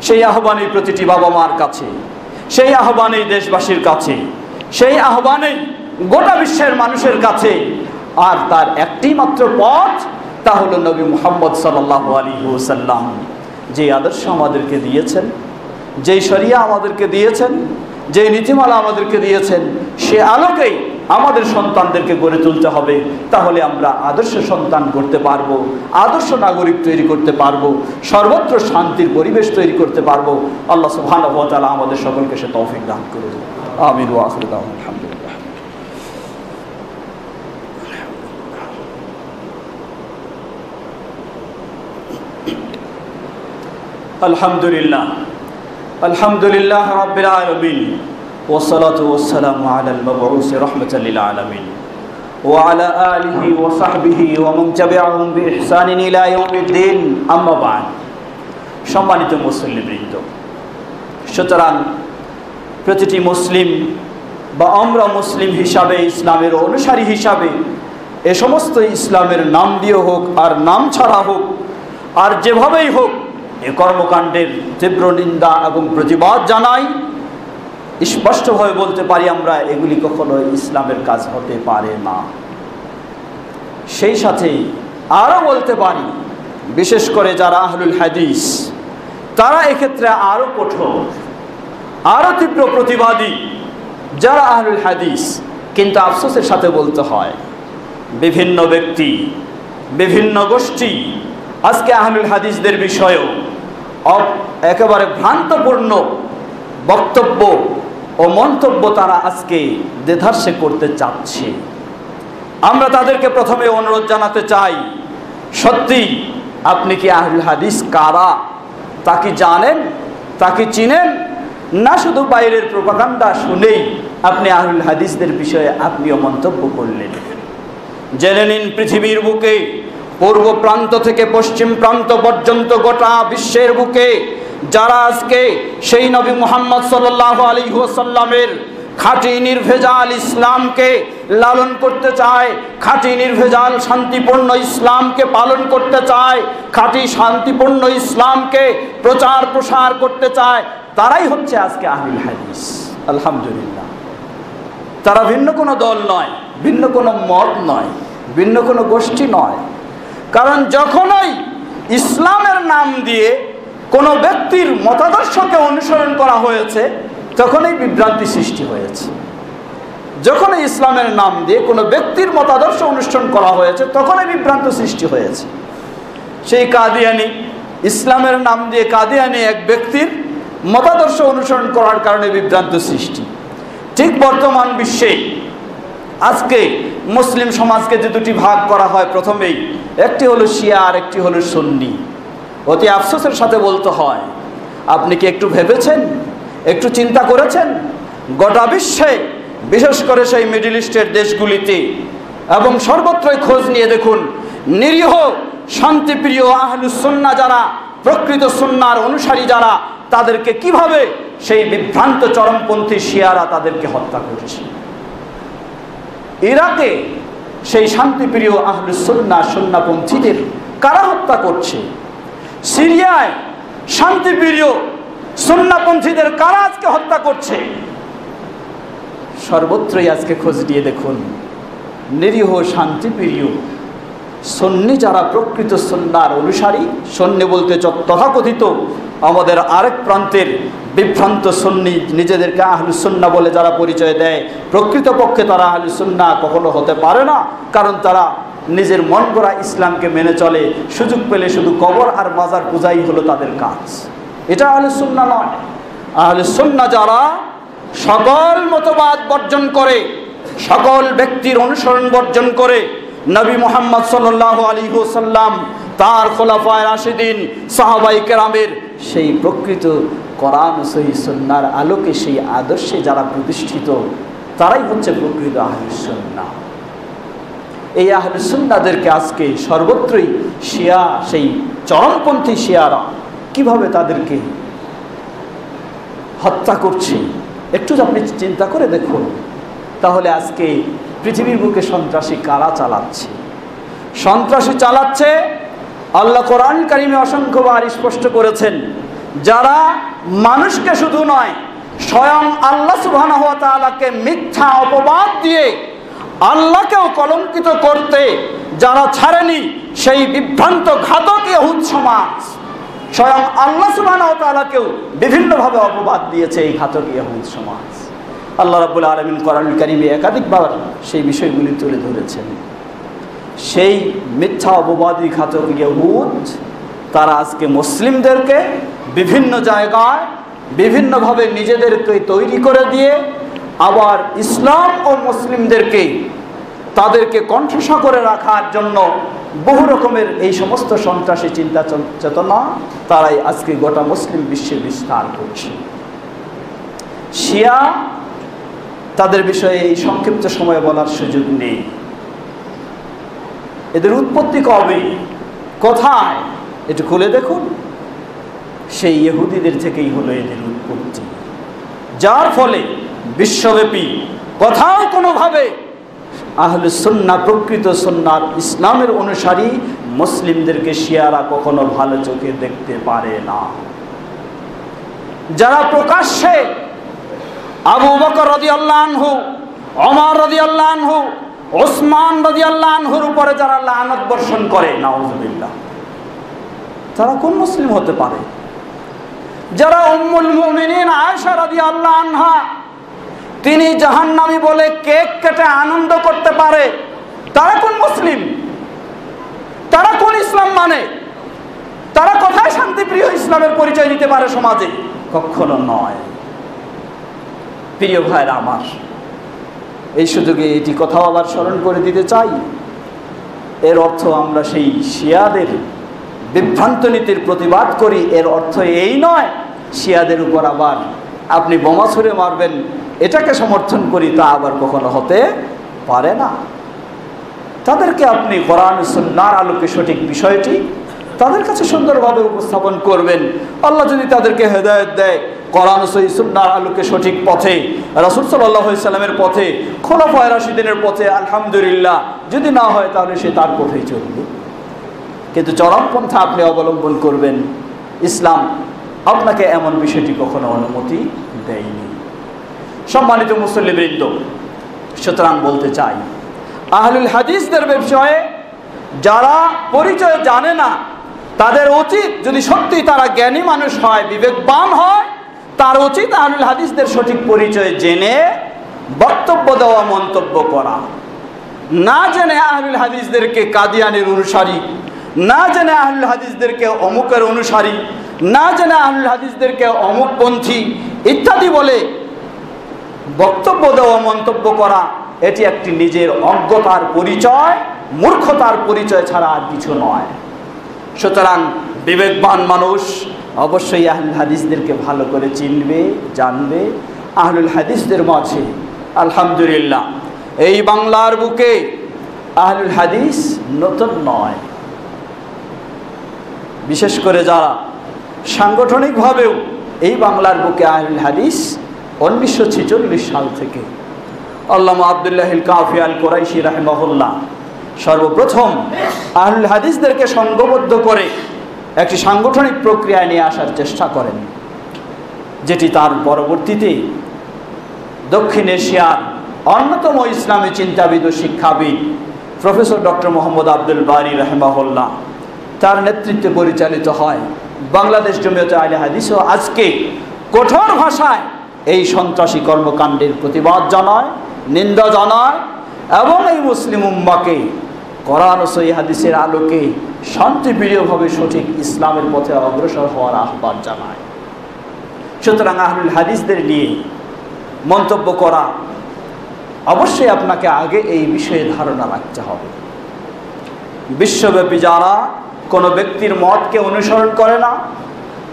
সেই আহ্বানই প্রতিটি বাবা মার কাছে, সেই আহ্বানই দেশবাসীর কাছে, সেই আহ্বানই গোটা বিশ্বের মানুষের কাছে। আর তার একটি মাত্র পথ, তা হলো নবী মুহাম্মদ সাল্লাল্লাহু আলাইহি ওয়াসাল্লাম যে আদর্শ আমাদেরকে দিয়েছেন, যেই শরিয়া আমাদেরকে দিয়েছেন, যে নীতিমালা আমাদেরকে দিয়েছেন, সে আলোকেই আমাদের সন্তানদেরকে গড়ে তুলতে হবে। তাহলে আমরা আদর্শ সন্তান করতে পারবো, আদর্শ নাগরিক তৈরি করতে পারবো, সর্বত্র শান্তির পরিবেশ তৈরি করতে পারবো। আল্লাহ সুবহানাহু ওয়া তাআলা আমাদের সকলকে সে তৌফিক দান করুন। আমিন ওয়া আখিরু দাওয়ানা আলহামদুলিল্লাহ। আলহামদুলিল্লাহ, আলহামদুলিল্লাহ রাব্বিল আলামিন, والصلاة والسلام على المبعوث رحمة للعالمين وعلى آله وصحبه ومن تبعهم بإحسان إلى يوم الدين أما بعد। সম্মানিত মুসলিমবৃন্দ, সুতরাং প্রতিটি মুসলিম বা আমরা মুসলিম হিসাবে, ইসলামের অনুসারী হিসাবে, এ সমস্ত ইসলামের নাম দিয়ে হোক আর নাম ছাড়া হোক আর যেভাবেই হোক, এ কর্মকাণ্ডের তীব্র নিন্দা এবং প্রতিবাদ জানাই। স্পষ্টভাবে বলতে পারি আমরা, এগুলি কখনো ইসলামের কাজ হতে পারে না। সেই সাথে আরও বলতে পারি, বিশেষ করে যারা আহলুল হাদিস, তারা এক্ষেত্রে আরও কঠোর, আরও তীব্র প্রতিবাদী যারা আহলুল হাদিস। কিন্তু আফসোসের সাথে বলতে হয়, বিভিন্ন ব্যক্তি, বিভিন্ন গোষ্ঠী আজকে আহলুল হাদিসদের বিষয়েও একেবারে ভ্রান্তপূর্ণ বক্তব্য ও মন্তব্য তারা আজকে দেধার্সে করতে চাচ্ছে। আমরা তাদেরকে প্রথমে অনুরোধ জানাতে চাই, সত্যি আপনি কি আহলুল হাদিস কারা তা কি জানেন, তা কি চিনেন? না শুধু বাইরের প্রোপাগান্ডা শুনেই আপনি আহলুল হাদিসদের বিষয়ে আপনিও মন্তব্য করলেন। জেনে নিন, পৃথিবীর বুকে পূর্ব প্রান্ত থেকে পশ্চিম প্রান্ত পর্যন্ত গোটা বিশ্বের বুকে যারা আজকে সেই নবী মুহাম্মদ সাল্লাল্লাহু আলাইহি ওয়াসাল্লামের খাঁটি নির্ভেজাল ইসলামকে লালন করতে চায়, খাঁটি নির্ভেজাল শান্তিপূর্ণ ইসলামকে পালন করতে চায়, খাঁটি শান্তিপূর্ণ ইসলামকে প্রচার প্রসার করতে চায়, তারাই হচ্ছে আজকে আহলুল হাদিস। আলহামদুলিল্লাহ, তারা ভিন্ন কোনো দল নয়, ভিন্ন কোনো মত নয়, ভিন্ন কোনো গোষ্ঠী নয়। কারণ যখনই ইসলামের নাম দিয়ে কোনো ব্যক্তির মতাদর্শকে অনুসরণ করা হয়েছে, তখনই বিভ্রান্তি সৃষ্টি হয়েছে। যখনই ইসলামের নাম দিয়ে কোনো ব্যক্তির মতাদর্শ অনুসরণ করা হয়েছে, তখনই বিভ্রান্ত সৃষ্টি হয়েছে। সেই কাদিয়ানি, ইসলামের নাম দিয়ে কাদিয়ানি এক ব্যক্তির মতাদর্শ অনুসরণ করার কারণে বিভ্রান্ত সৃষ্টি। ঠিক বর্তমান বিশ্বে আজকে মুসলিম সমাজকে যে দুটি ভাগ করা হয়, প্রথমেই একটি হলো শিয়া আর একটি হলো সুন্নি। অতি আফসোসের সাথে বলতে হয়, আপনি কি একটু ভেবেছেন, একটু চিন্তা করেছেন? গোটা বিশ্বে, বিশেষ করে সেই মিডল ইস্টের দেশগুলিতে এবং সর্বত্রই খোঁজ নিয়ে দেখুন, নিরীহ শান্তিপ্রিয় আহলুস সুন্নাহ যারা, প্রকৃত সুন্নাহর অনুসারী যারা, তাদেরকে কিভাবে সেই বিভ্রান্ত চরমপন্থী শিয়ারা তাদেরকে হত্যা করছে। ইরাকে সেই শান্তিপ্রিয় আহলুস সুন্নাহ সুন্নাহপন্থীদের কারা হত্যা করছে? সিরিয়ায় শান্তিপ্রিয় সুন্নাহপন্থীদের কারা আজকে হত্যা করছে? সর্বত্রই আজকে খোঁজ দিয়ে দেখুন, নিরীহ শান্তিপ্রিয় সুন্নি যারা, প্রকৃত সুন্নাহর অনুসারী, সুন্নি বলতে তথাকথিত আমাদের আরেক প্রান্তের বিভ্রান্ত সুন্নি, নিজেদেরকে আহলুস সুন্নাহ বলে যারা পরিচয় দেয়, প্রকৃতপক্ষে তারা আহলুস সুন্নাহ কখনো হতে পারে না। কারণ তারা নিজের মন গড়া ইসলামকে মেনে চলে, সুযোগ পেলে শুধু কবর আর মাজার পূজাই হলো তাদের কাজ। এটা আহলুস সুন্নাহ নয়। আহলুস সুন্নাহ যারা সকল মতবাদ বর্জন করে, সকল ব্যক্তির অনুসরণ বর্জন করে, নবী মুহাম্মদ সাল্লাল্লাহু আলাইহি ওয়াসাল্লাম, তার খোলাফায়ে রাশিদিন, সাহাবায়ে কেরামের সেই প্রকৃত কোরআন ও সহিহ সুন্নাহর আলোকে সেই আদর্শে যারা প্রতিষ্ঠিত, তারাই হচ্ছে প্রকৃত আহলুস সুন্নাহ। এই আহলুস সুন্নাহদেরকে আজকে সর্বত্রই শিয়া, সেই চরমপন্থী শিয়ারা কিভাবে তাদেরকে হত্যা করছে। একটু আপনি চিন্তা করে দেখুন, তাহলে আজকে পৃথিবীর বুকে সন্ত্রাসী কারা চালাচ্ছে? সন্ত্রাসী চালাচ্ছে আল্লাহ কোরআন কারিমে অসংখ্যবার স্পষ্ট করেছেন, যারা মানুষকে শুধু নয়, স্বয়ং আল্লাহ সুবহানাহু ওয়া তাআলাকে মিথ্যা অপবাদ দিয়ে আল্লাহকেও কলঙ্কিত করতে যারা ছাড়েনি, সেই বিভ্রান্ত ঘাতক ইহুদ সমাজ স্বয়ং আল্লাহ সুবহানাহু ওয়া তাআলাকেও বিভিন্নভাবে অপবাদ দিয়েছে। এই ঘাতক ইহুদ সমাজ আল্লাহ রাব্বুল আলামিন কোরআনুল কারীমে একাধিকবার সেই বিষয়গুলি তুলে ধরেছেন। সেই মিথ্যা অপবাদী ঘাতক ইহুদ তারা আজকে মুসলিমদেরকে বিভিন্ন জায়গায় বিভিন্নভাবে নিজেদেরকে তৈরি করে দিয়ে আবার ইসলাম ও মুসলিমদেরকে তাদেরকে কণ্ঠস্বরে রাখার জন্য বহু রকমের এই সমস্ত সন্ত্রাসী চিন্তা চেতনা তারাই আজকে গোটা মুসলিম বিশ্বে বিস্তার করছে। শিয়া, তাদের বিষয়ে এই সংক্ষিপ্ত সময়ে বলার সুযোগ নেই। এদের উৎপত্তি কবে, কোথায়, একটু খুলে দেখুন। সেই ইহুদিদের থেকেই হলো এদের উৎপত্তি, যার ফলে বিশ্বব্যাপী কোথাও কোনোভাবে আহলে সুন্নাহ, প্রকৃত সুন্নাহর ইসলামের অনুসারী মুসলিমদেরকে শিয়ারা কখনো ভালো চোখে দেখতে পারে না। যারা প্রকাশ্যে আবু বকর রাদিয়াল্লাহু আনহু, ওমর রাদিয়াল্লাহু আনহু, ওসমান রাদিয়াল্লাহু আনহুর উপরে যারা লানত বর্ষণ করে, নাউযুবিল্লাহ, তারা কোন মুসলিম হতে পারে? যারা উম্মুল মুমিনিন আয়েশা রাদিয়াল্লাহু আনহা তিনি জাহান্নামী বলে কেক কেটে আনন্দ করতে পারে, তারা কোন মুসলিম? তারা কোন ইসলাম মানে? তারা কোথায় শান্তিপ্রিয় ইসলামের পরিচয় দিতে পারে সমাজে? কখনো নয়। প্রিয় ভাইরা আমার, এই সুযোগে এটি কথাও আবার স্মরণ করে দিতে চাই। এর অর্থ আমরা সেই শিয়াদের বিভ্রান্ত নীতির প্রতিবাদ করি, এর অর্থ এই নয় শিয়াদের উপর আবার আপনি বোমা ছুঁড়ে মারবেন, এটাকে সমর্থন করি, তা আবার কখনো হতে পারে না। তাদেরকে আপনি কোরআন সুন্নাহর আলোকে সঠিক বিষয়টি তাদের কাছে সুন্দরভাবে উপস্থাপন করবেন। আল্লাহ যদি তাদেরকে হেদায়েত দেয় কোরআন সুন্নাহর আলোকে সঠিক পথে, রাসূল সাল্লাল্লাহু আলাইহি সাল্লামের পথে, খোলাফায়ে রাশিদিনের পথে, আলহামদুলিল্লাহ। যদি না হয় তাহলে সে তার পথেই চলবে। কিন্তু চরমপন্থা আপনি অবলম্বন করবেন, ইসলাম আপনাকে এমন বিষয়টি কখনো অনুমতি দেয়নি। সম্মানিত মুসল্লিবৃন্দ, সুতরাং বলতে চাই, আহলুল হাদিসদের বিষয়ে যারা পরিচয় জানে না, তাদের উচিত, যদি সত্যি তারা জ্ঞানী মানুষ হয়, বিবেকবান হয়, তার উচিত আহলুল হাদিসদের সঠিক পরিচয় জেনে বক্তব্য দেওয়া, মন্তব্য করা। না জেনে আহলুল হাদিসদেরকে কাদিয়ানির অনুসারী, না জেনে আহলুল হাদিসদেরকে অমুকের অনুসারী, না জেনে আহলুল হাদিসদেরকে অমুকপন্থী ইত্যাদি বলে বক্তব্য দেওয়া, মন্তব্য করা, এটি একটি নিজের অজ্ঞতার পরিচয়, মূর্খতার পরিচয় ছাড়া আর কিছু নয়। সুতরাং বিবেকবান মানুষ অবশ্যই আহলুল হাদিসদেরকে ভালো করে চিনবে, জানবে। আহলুল হাদিসদের মাঝে আলহামদুলিল্লাহ এই বাংলার বুকে আহলুল হাদিস নতুন নয়। বিশেষ করে যারা সাংগঠনিকভাবেও এই বাংলার বুকে আহলুল হাদিস 1946 সাল থেকে আল্লামা আব্দুল্লাহিল কাফি আল কুরাইশি রাহিমাহুল্লাহ সর্বপ্রথম আহলুল হাদিসদেরকে সংঘবদ্ধ করে একটি সাংগঠনিক প্রক্রিয়া নিয়ে আসার চেষ্টা করেন, যেটি তার পরবর্তীতে দক্ষিণ এশিয়ার অন্যতম ইসলামী চিন্তাবিদ ও শিক্ষাবিদ প্রফেসর ডক্টর মোহাম্মদ আব্দুল বারী রাহিমাহুল্লাহ তার নেতৃত্বে পরিচালিত হয়। বাংলাদেশ জমিয়তে আহলে হাদিসও আজকে কঠোর ভাষায় এই সন্ত্রাসী কর্মকাণ্ডের প্রতিবাদ জানায়, নিন্দা জানায় এবং এই মুসলিম উম্মাহকে কোরআন ও সহিহ হাদিসের আলোকে শান্তিপ্রিয়ভাবে সঠিক ইসলামের পথে অগ্রসর হওয়ার আহ্বান জানায়। সুতরাং আহলুল হাদিসদের নিয়ে মন্তব্য করা অবশ্যই আপনাকে আগে এই বিষয়ে ধারণা রাখতে হবে। বিশ্বব্যাপী যারা কোনো ব্যক্তির মতকে অনুসরণ করে না,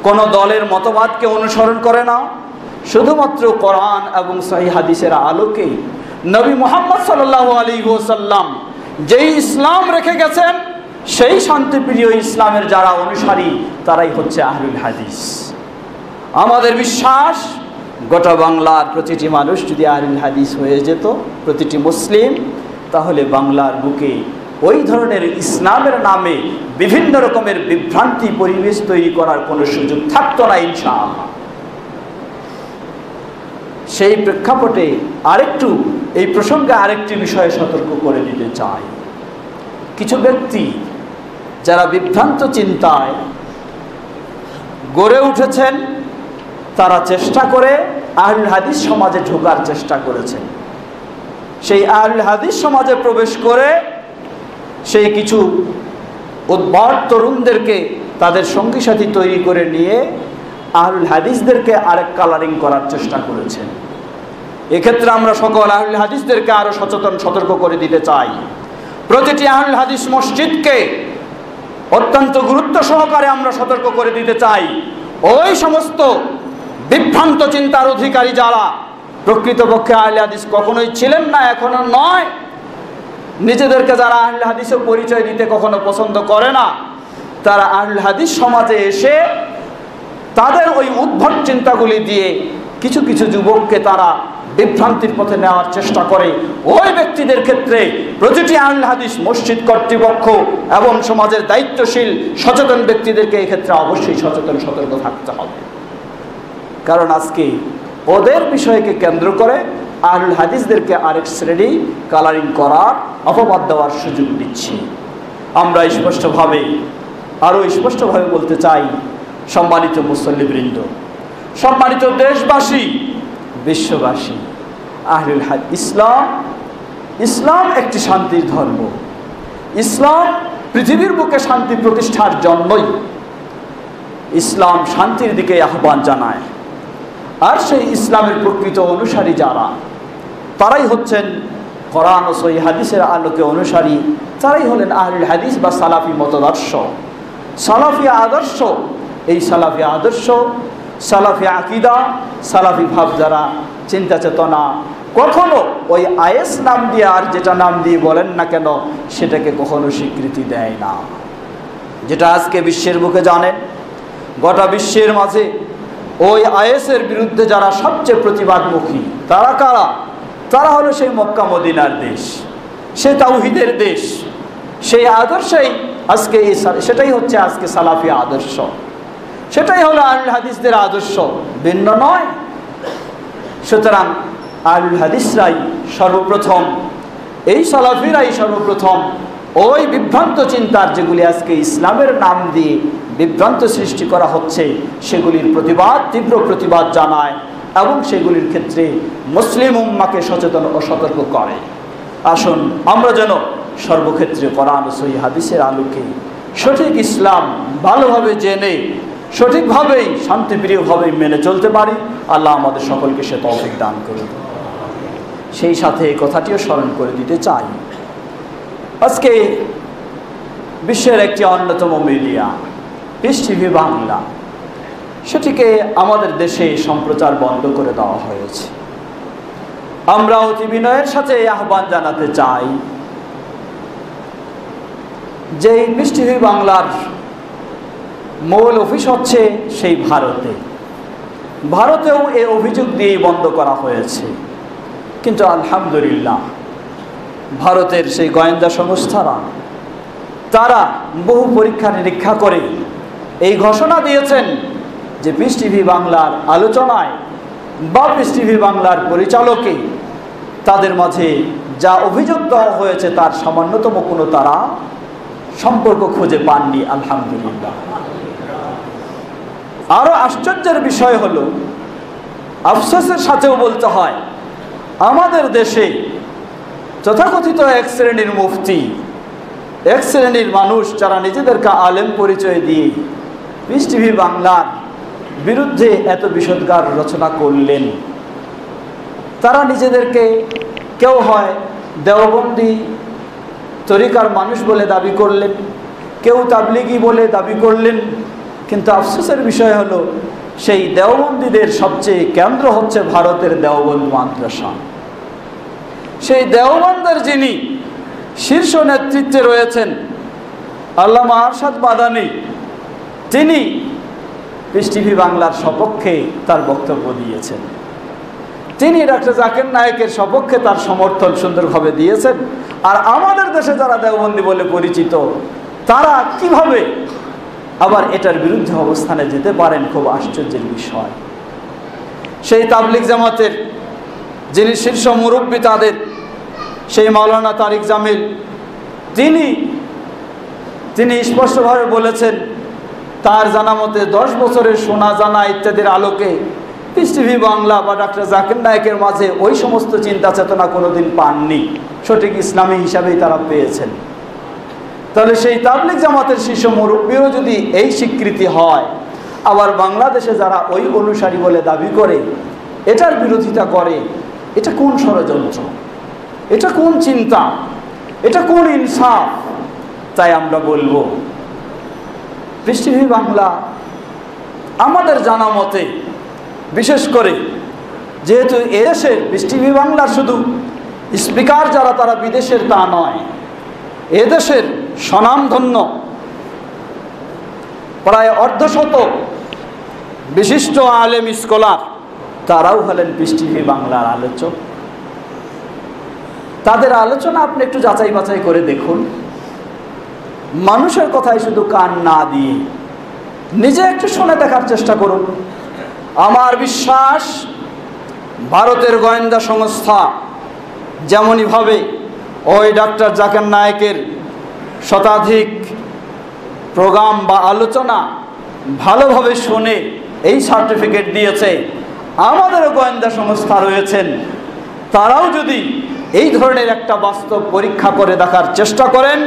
কোনো দলের মতবাদকে অনুসরণ করে না, শুধুমাত্র কোরআন এবং সহিহ হাদিসের আলোকে নবী মুহাম্মদ সাল্লাল্লাহু আলাইহি ওয়াসাল্লাম যেই ইসলাম রেখে গেছেন, সেই শান্তিপ্রিয় ইসলামের যারা অনুসারী, তারাই হচ্ছে আহলুল হাদিস। আমাদের বিশ্বাস গোটা বাংলার প্রতিটি মানুষ যদি আহলুল হাদিস হয়ে যেত, প্রতিটি মুসলিম, তাহলে বাংলার বুকে ওই ধরনের ইসলামের নামে বিভিন্ন রকমের বিভ্রান্তি পরিবেশ তৈরি করার কোনো সুযোগ থাকতো না ইনশাআল্লাহ। সেই প্রেক্ষাপটে এই প্রসঙ্গে আরেকটি বিষয়ে সতর্ক করে দিতে চাই। কিছু ব্যক্তি যারা বিভ্রান্ত চিন্তায় গড়ে উঠেছেন, তারা চেষ্টা করে আহলুল হাদিস সমাজে ঢোকার চেষ্টা করেছেন। সেই আহলুল হাদিস সমাজে প্রবেশ করে সেই কিছু উদ্ভট তরুণদেরকে তাদের সঙ্গী সাথী তৈরি করে নিয়ে আহলুল হাদিসদেরকে আরেক কালারিং করার চেষ্টা করেছেন। এক্ষেত্রে আমরা সকল আহলুল হাদিসদেরকে আরো সতর্ক করে দিতে চাই। প্রতিটি আহলুল হাদিস মসজিদকে অত্যন্ত গুরুত্ব সহকারে আমরা সতর্ক করে দিতে চাই, ওই সমস্ত বিভ্রান্ত চিন্তার অধিকারী যারা প্রকৃতপক্ষে আহলে হাদিস কখনোই ছিলেন না, এখনো নয়, নিজেদেরকে যারা আহলে হাদিসের পরিচয় দিতে কখনো পছন্দ করে না, তারা আহলে হাদিস সমাজে এসে তাদের ওই উদ্ভট চিন্তাগুলি দিয়ে কিছু কিছু যুবককে তারা বিভ্রান্তির পথে নেওয়ার চেষ্টা করে। ওই ব্যক্তিদের ক্ষেত্রে প্রতিটি আহলে হাদিস মসজিদ কর্তৃপক্ষ এবং সমাজের দায়িত্বশীল সচেতন ব্যক্তিদেরকে এক্ষেত্রে অবশ্যই সতর্ক থাকতে হবে। কারণ আজকে ওদের বিষয়কে কেন্দ্র করে আহলুল হাদিসদেরকে আরেক শ্রেণী কালারিং করার, অপবাদ দেওয়ার সুযোগ দিচ্ছে। আমরা আরো স্পষ্টভাবে বলতে চাই, সম্মানিত মুসল্লিবৃন্দ, সম্মানিত দেশবাসী, বিশ্ববাসী, আহলুল হাদিস ইসলাম একটি শান্তির ধর্ম। ইসলাম পৃথিবীর বুকে শান্তি প্রতিষ্ঠার জন্যই ইসলাম শান্তির দিকে আহ্বান জানায়। আর সেই ইসলামের প্রকৃত অনুসারী যারা, তারাই হচ্ছেন কোরআন ও সহিহ হাদিসের আলোকে অনুসারী, তারাই হলেন আহলুল হাদিস বা সালাফি মতাদর্শ, সালাফি আদর্শ। এই সালাফি আদর্শ, সালাফি আকীদা, সালাফি ভাব যারা, চিন্তা চেতনা কখনো ওই আইএস নাম দিয়ে আর যেটা নাম দিয়ে বলেন না কেন সেটাকে কখনো স্বীকৃতি দেয় না। যেটা আজকে বিশ্বের বুকে জানেন, গোটা বিশ্বের মাঝে ওই আইএসের বিরুদ্ধে যারা সবচেয়ে প্রতিবাদমুখী, তারা কারা? তারা হলো সেই মক্কা মদিনার দেশ, সেই তাওহীদের দেশ, সেই আদর্শই আজকে সেটাই হচ্ছে আজকে সালাফি আদর্শ, সেটাই হলো আহলুল হাদিসদের আদর্শ, ভিন্ন নয়। সুতরাং আহলুল হাদিসরাই সর্বপ্রথম, এই সালাফিরাই সর্বপ্রথম ওই বিভ্রান্ত চিন্তার, যেগুলি আজকে ইসলামের নাম দিয়ে বিভ্রান্ত সৃষ্টি করা হচ্ছে, সেগুলির তীব্র প্রতিবাদ জানায় এবং সেগুলির ক্ষেত্রে মুসলিম উম্মাহকে সচেতন ও সতর্ক করে। আসুন আমরা যেন সর্বক্ষেত্রে কোরআন ও সহিহ হাদিসের আলোকে সঠিক ইসলাম ভালোভাবে জেনে সঠিকভাবেই শান্তিপ্রিয়ভাবে মেনে চলতে পারি। আল্লাহ আমাদের সকলকে সে তৌফিক দান করুন। সেই সাথে এই কথাটিও স্মরণ করে দিতে চাই, আজকে বিশ্বের একটি অন্যতম মিডিয়া পিস টিভি বাংলা, সেটিকে আমাদের দেশে সম্প্রচার বন্ধ করে দেওয়া হয়েছে। আমরা অতি বিনয়ের সাথে আহ্বান জানাতে চাই যে পিস টিভি বাংলার মূল অফিস হচ্ছে সেই ভারতেও এই অভিযোগ দিয়েই বন্ধ করা হয়েছে। কিন্তু আলহামদুলিল্লাহ ভারতের সেই গোয়েন্দা সংস্থারা তারা বহু পরীক্ষা নিরীক্ষা করে এই ঘোষণা দিয়েছেন যে পিস টিভি বাংলার আলোচনায় বা পিস টিভি বাংলার পরিচালকে তাদের মাঝে যা অভিযোগ দেওয়া হয়েছে তার সামান্যতম কোনো তারা সম্পর্ক খুঁজে পাননি। আলহামদুলিল্লাহ। আরো আশ্চর্যের বিষয় হলো, আফসোসের সাথেও বলতে হয়, আমাদের দেশে তথাকথিত এক শ্রেণীর মুফতি, এক শ্রেণীর মানুষ যারা নিজেদেরকে আলেম পরিচয় দিয়ে পিস টিভি বাংলার বিরুদ্ধে এত বিষোদগার রচনা করলেন। তারা নিজেদেরকে কেউ হয় দেওবন্দি তরিকার মানুষ বলে দাবি করলেন, কেউ তাবলিগি বলে দাবি করলেন। কিন্তু আফসোসের বিষয় হলো, সেই দেওবন্দীদের সবচেয়ে কেন্দ্র হচ্ছে ভারতের দেওবন্দ মাদ্রাসা। সেই দেওবন্দের যিনি শীর্ষ নেতৃত্বে রয়েছেন আল্লামা আরশাদ মাদানী, তিনি পিস টিভি বাংলার সপক্ষে তার বক্তব্য দিয়েছেন। তিনি ডক্টর জাকির নায়েকের সপক্ষে তার সমর্থন সুন্দরভাবে দিয়েছেন। আর আমাদের দেশে যারা দেওবন্দি বলে পরিচিত তারা কিভাবে আবার এটার বিরুদ্ধে অবস্থানে যেতে পারেন, খুব আশ্চর্যের বিষয়। সেই তাবলিগ জামাতের যিনি শীর্ষ মুরব্বী তাদের, সেই মাওলানা তারিক জামিল, তিনি স্পষ্টভাবে বলেছেন তার জানা মতে 10 বছরের শোনা জানা ইত্যাদির আলোকে পিস টিভি বাংলা বা ডক্টর জাকির নায়েকের মাঝে ওই সমস্ত চিন্তা চেতনা কোনোদিন পাননি, সঠিক ইসলামী হিসাবেই তারা পেয়েছেন। তাহলে সেই তাবলিগ জামাতের শীর্ষ মুরব্বীও যদি এই স্বীকৃতি হয়, আবার বাংলাদেশে যারা ওই অনুসারী বলে দাবি করে এটার বিরোধিতা করে, এটা কোন ষড়যন্ত্র, এটা কোন চিন্তা, এটা কোন ইনসাফ? তাই আমরা বলবো পিস টিভি বাংলা আমাদের জানা মতে, বিশেষ করে যেহেতু এদেশের পিস টিভি বাংলার শুধু স্পিকার যারা তারা বিদেশের তা নয়, এদেশের স্বনামধন্য প্রায় অর্ধশত বিশিষ্ট আলেম স্কলার তারাও হলেন পিস টিভি বাংলার আলোচক। তাদের আলোচনা আপনি একটু যাচাই বাছাই করে দেখুন, মানুষের কথায় শুধু কান না দিয়ে নিজে একটু শুনে দেখার চেষ্টা করুন। আমার বিশ্বাস ভারতের গোয়েন্দা সংস্থা যেমনইভাবে ওই ডক্টর জাকির নায়েকের শতাধিক প্রোগ্রাম বা আলোচনা ভালোভাবে শুনে এই সার্টিফিকেট দিয়েছে, আমাদেরও গোয়েন্দা সংস্থা রয়েছেন, তারাও যদি এই ধরনের একটা বাস্তব পরীক্ষা করে দেখার চেষ্টা করেন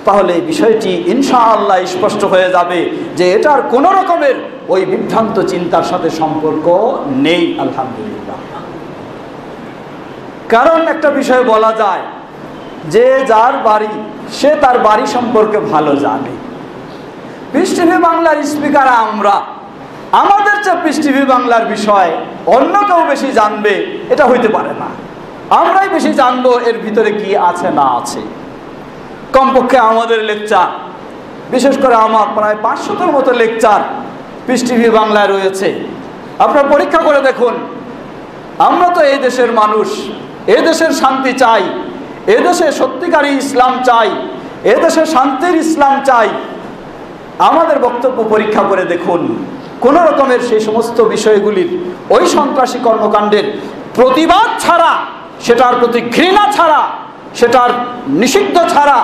তাহলে এই বিষয়টি ইনশাআল্লাহ স্পষ্ট হয়ে যাবে যে এটার কোনো রকমের ওই বিভ্রান্ত চিন্তার সাথে সম্পর্ক নেই। আলহামদুলিল্লাহ। কারণ একটা বিষয় বলা যায় যে যার বাড়ি সে তার বাড়ি সম্পর্কে ভালো জানে। পিস টিভি বাংলার স্পিকার আমরা, আমাদের চেয়ে পিস টিভি বাংলার বিষয় অন্য কেউ বেশি জানবে এটা হইতে পারে না। আমরাই বেশি জানবো এর ভিতরে কি আছে না আছে। কমপক্ষে আমাদের লেকচার, বিশেষ করে আমার প্রায় 500-এর মতো লেকচার পিস টিভি বাংলায় রয়েছে। আপনারা পরীক্ষা করে দেখুন। আমরা তো এই দেশের মানুষ, এ দেশের শান্তি চাই, এ দেশে সত্যিকারী ইসলাম চাই, এ দেশে শান্তির ইসলাম চাই। আমাদের বক্তব্য পরীক্ষা করে দেখুন, কোন রকমের সেই সমস্ত বিষয়গুলির ওই সন্ত্রাসী কর্মকাণ্ডের প্রতিবাদ ছাড়া, সেটার প্রতি ঘৃণা ছাড়া, সেটার নিষিদ্ধ ছাড়া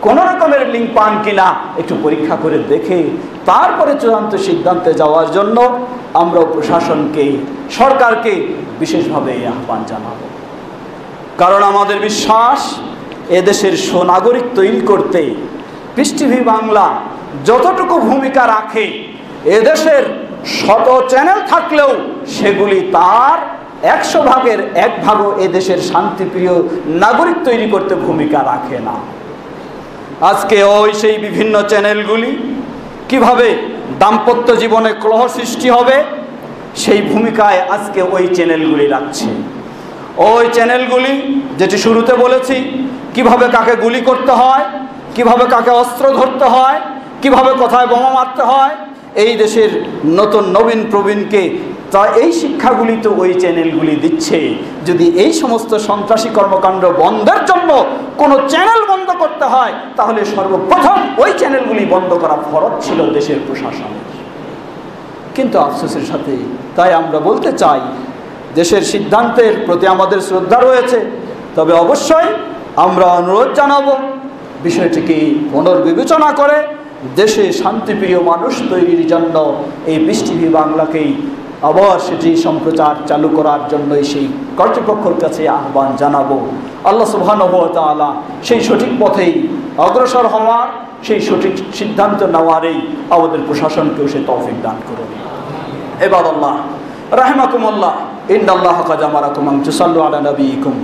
কোন রকমের লিঙ্ক পান কিনা একটু পরীক্ষা করে দেখে তারপরে চূড়ান্ত সিদ্ধান্তে যাওয়ার জন্য আমরা প্রশাসনকে, সরকারকে বিশেষভাবে আহ্বান জানাবো। কারণ আমাদের বিশ্বাস এদেশের সুনাগরিক তৈরি করতে পিস টিভি বাংলা যতটুকু ভূমিকা রাখে, এদেশের শত চ্যানেল থাকলেও সেগুলি তার 100 ভাগের 1 ভাগও এদেশের শান্তিপ্রিয় নাগরিক তৈরি করতে ভূমিকা রাখে না। আজকে ওই সেই বিভিন্ন চ্যানেলগুলি কিভাবে দাম্পত্য জীবনে কলহ সৃষ্টি হবে সেই ভূমিকায় আজকে ওই চ্যানেলগুলি রাখছে। ওই চ্যানেলগুলি, যেটি শুরুতে বলেছি, কিভাবে কাকে গুলি করতে হয়, কিভাবে কাকে অস্ত্র ধরতে হয়, কিভাবে কোথায় বোমা মারতে হয়, এই দেশের নতুন নবীন প্রবীণকে তা এই শিক্ষাগুলি তো ওই চ্যানেলগুলি দিচ্ছে। যদি এই সমস্ত সন্ত্রাসী কর্মকাণ্ড বন্ধের জন্য কোনো চ্যানেল বন্ধ করতে হয় তাহলে সর্বপ্রথম ওই চ্যানেলগুলি বন্ধ করা ফরজ ছিল দেশের প্রশাসনের। কিন্তু আফসোসের সাথে তাই আমরা বলতে চাই, দেশের সিদ্ধান্তের প্রতি আমাদের শ্রদ্ধা রয়েছে, তবে অবশ্যই আমরা অনুরোধ জানাবো বিষয়টিকে পুনর্বিবেচনা করে দেশে শান্তিপ্রিয় মানুষ তৈরির জন্য এই পিস টিভি বাংলাকেই আবার সেটি সম্প্রচার চালু করার জন্যই সেই কর্তৃপক্ষের কাছে আহ্বান জানাবো। আল্লাহ সুবহানাহু ওয়া তাআলা সেই সঠিক পথেই অগ্রসর হওয়ার, সেই সঠিক সিদ্ধান্ত নেওয়ারই আমাদের প্রশাসনকেও সে তৌফিক দান করুন। ইবাদাল্লাহ রাহিমাকুমুল্লাহ, ইন্নাল্লাহা কাদ আমারাকুম আন তুসাল্লু আলা নবিয়িকুম